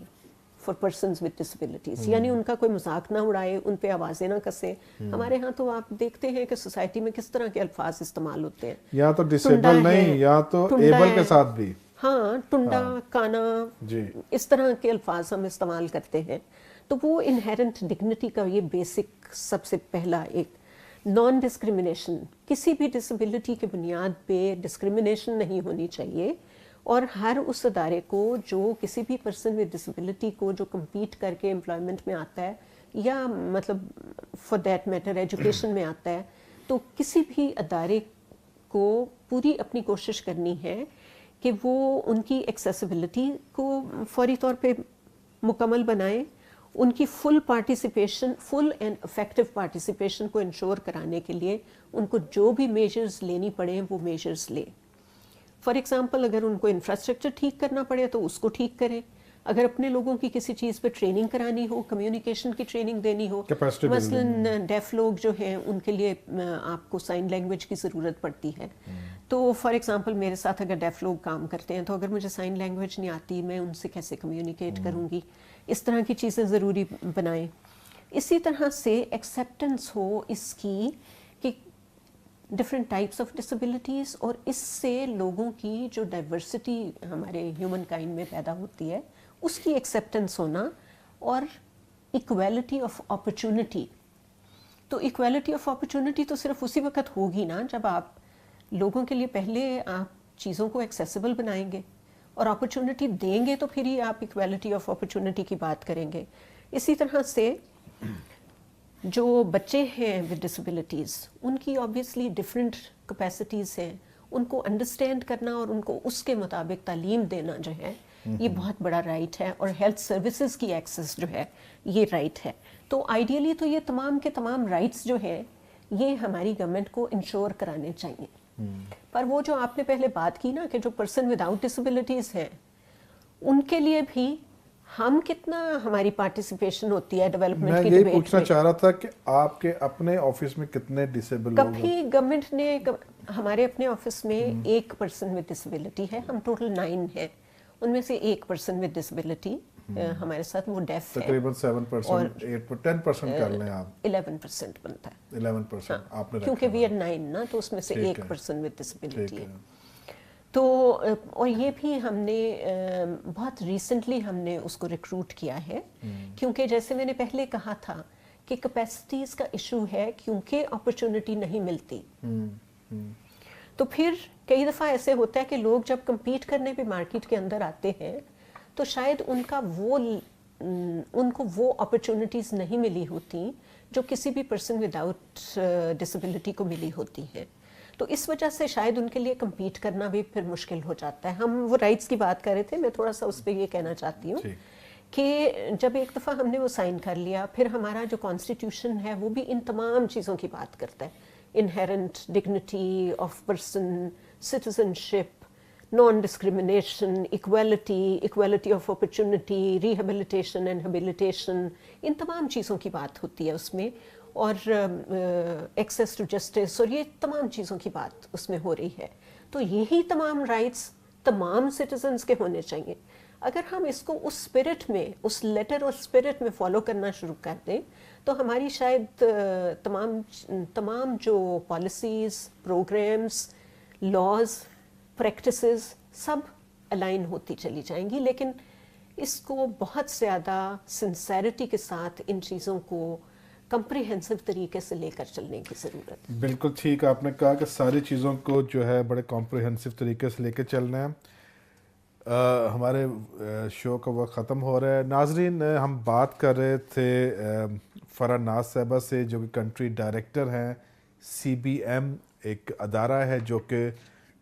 Speaker 1: for persons with disabilities. یعنی ان کا کوئی مذاق نہ اڑائے، ان پہ آوازیں نہ کسے. ہمارے ہاں تو آپ دیکھتے ہیں کہ سوسائٹی میں کس طرح کے الفاظ استعمال ہوتے ہیں،
Speaker 2: یا تو ڈسیبل نہیں یا تو ایبل کے ساتھ بھی.
Speaker 1: ہاں، ٹنڈا، کانا،
Speaker 2: جی،
Speaker 1: اس طرح کے الفاظ ہم استعمال کرتے ہیں. تو وہ انہیرنٹ ڈگنیٹی کا یہ بیسک سب سے پہلا ایک نان ڈسکریمنیشن. کسی بھی ڈسیبلٹی کے بنیاد پہ ڈسکریمنیشن نہیں ہونی چاہیے. اور ہر اس ادارے کو جو کسی بھی پرسن ود ڈسیبلٹی کو جو کمپیٹ کر کے امپلائمنٹ میں آتا ہے یا مطلب فار دیٹ میٹر ایجوکیشن میں آتا ہے، تو کسی بھی ادارے کو پوری اپنی کوشش کرنی ہے کہ وہ ان کی ایکسیسیبلٹی کو فوری طور پہ مکمل بنائیں، ان کی full participation, full and effective participation کو انشور کرانے کے لیے ان کو جو بھی میجرز لینی پڑیں وہ میجرز لیں. فار ایگزامپل اگر ان کو انفراسٹرکچر ٹھیک کرنا پڑے تو اس کو ٹھیک کریں. اگر اپنے لوگوں کی کسی چیز پہ ٹریننگ کرانی ہو، کمیونیکیشن کی ٹریننگ دینی ہو، مثلاً ڈیف لوگ جو ہیں ان کے لیے آپ کو سائن لینگویج کی ضرورت پڑتی ہے. تو فار ایگزامپل میرے ساتھ اگر ڈیف لوگ کام کرتے ہیں تو اگر مجھے سائن لینگویج نہیں آتی میں ان سے کیسے کمیونیکیٹ کروں گی؟ اس طرح کی چیزیں ضروری بنائیں. اسی طرح سے ایکسیپٹنس ہو اس کی کہ ڈفرینٹ ٹائپس آف ڈسیبلٹیز، اور اس سے لوگوں کی جو ڈائیورسٹی ہمارے ہیومن کائنڈ میں پیدا ہوتی ہے اس کی ایکسیپٹنس ہونا، اور ایکویلٹی آف اپرچونٹی. تو ایکویلٹی آف اپرچونٹی تو صرف اسی وقت ہوگی نا جب آپ لوگوں کے لیے پہلے آپ چیزوں کو ایکسیسیبل بنائیں گے اور اپرچونٹی دیں گے تو پھر ہی آپ ایکویلٹی آف اپرچونٹی کی بات کریں گے. اسی طرح سے جو بچے ہیں ود ڈسیبلٹیز ان کی آبویسلی ڈفرینٹ کیپیسٹیز ہیں، ان کو انڈرسٹینڈ کرنا اور ان کو اس کے مطابق تعلیم دینا جو ہے یہ بہت بڑا رائٹ ہے. اور ہیلتھ سروسز کی ایکسیس جو ہے یہ رائٹ ہے. تو آئیڈیلی تو یہ تمام کے تمام رائٹس جو ہیں یہ ہماری گورنمنٹ کو انشور کرانے چاہیے. پر وہ جو آپ نے پہلے بات کی نا کہ جو پرسن وداؤٹ ڈسیبلٹیز ہیں ان کے لیے بھی ہم کتنا ہماری پارٹیسپیشن ہوتی ہے ڈیولپمنٹ کی
Speaker 2: میں
Speaker 1: ڈبیٹ
Speaker 2: یہی پوچھنا چاہ رہا تھا کہ آپ کے اپنے آفس میں کتنے ڈسیبل لوگ ہیں؟
Speaker 1: کبھی گورنمنٹ نے ہمارے اپنے آفس میں ایک پرسن ود ڈسیبلٹی ہے. ہم ٹوٹل 9 ہیں، ان میں سے ایک پرسن ود ڈسیبلٹی ہمارے ساتھ وہ ڈیف ہے.
Speaker 2: تقریباً 7%، 10% کر لیں آپ.
Speaker 1: 11% بنتا ہے
Speaker 2: 11% آپ نے
Speaker 1: کیونکہ وی آر 9 نا، تو اس میں سے ایک پرسن ود ڈسیبلٹی ہے. تو اور یہ بھی ہم نے بہت ریسنٹلی ہم نے اس کو ریکروٹ کیا ہے، کیونکہ جیسے میں نے پہلے کہا تھا کہ کیپیسٹیز کا ایشو ہے کیونکہ اپرچونٹی نہیں ملتی. تو پھر کئی دفعہ ایسے ہوتا ہے کہ لوگ جب کمپیٹ کرنے پہ مارکیٹ کے اندر آتے ہیں تو شاید ان کو وہ اپرچونٹیز نہیں ملی ہوتی جو کسی بھی پرسن وداؤٹ ڈسیبلٹی کو ملی ہوتی ہیں. تو اس وجہ سے شاید ان کے لیے کمپیٹ کرنا بھی پھر مشکل ہو جاتا ہے. ہم وہ رائٹس کی بات کر رہے تھے، میں تھوڑا سا اس پہ یہ کہنا چاہتی ہوں کہ جب ایک دفعہ ہم نے وہ سائن کر لیا، پھر ہمارا جو کانسٹیٹیوشن ہے وہ بھی ان تمام چیزوں کی بات کرتا ہے. Inherent dignity of person, citizenship, non discrimination, equality of opportunity, rehabilitation and habilitation, ان تمام چیزوں کی بات ہوتی ہے اس میں. اور ایکسیس ٹو جسٹس، اور یہ تمام چیزوں کی بات اس میں ہو رہی ہے. تو یہی تمام رائٹس تمام سٹیزنز کے ہونے چاہیے. اگر ہم اس کو اس اسپرٹ میں، اس لیٹر اور اسپرٹ میں فالو کرنا شروع کر دیں تو ہماری شاید تمام جو پالیسیز، پروگرامز، لاز، پریکٹسز سب الائن ہوتی چلی جائیں گی. لیکن اس کو بہت زیادہ سنسیریٹی کے ساتھ ان چیزوں کو کمپریہنسو طریقے سے لے کر چلنے کی ضرورت.
Speaker 2: بالکل ٹھیک آپ نے کہا کہ ساری چیزوں کو جو ہے بڑے کمپریہنسو طریقے سے لے کے چلنا ہے. ہمارے شو کا وقت ختم ہو رہا ہے. ناظرین، ہم بات کر رہے تھے فرح ناز صاحبہ سے جو کہ کنٹری ڈائریکٹر ہیں CBM، ایک ادارہ ہے جو کہ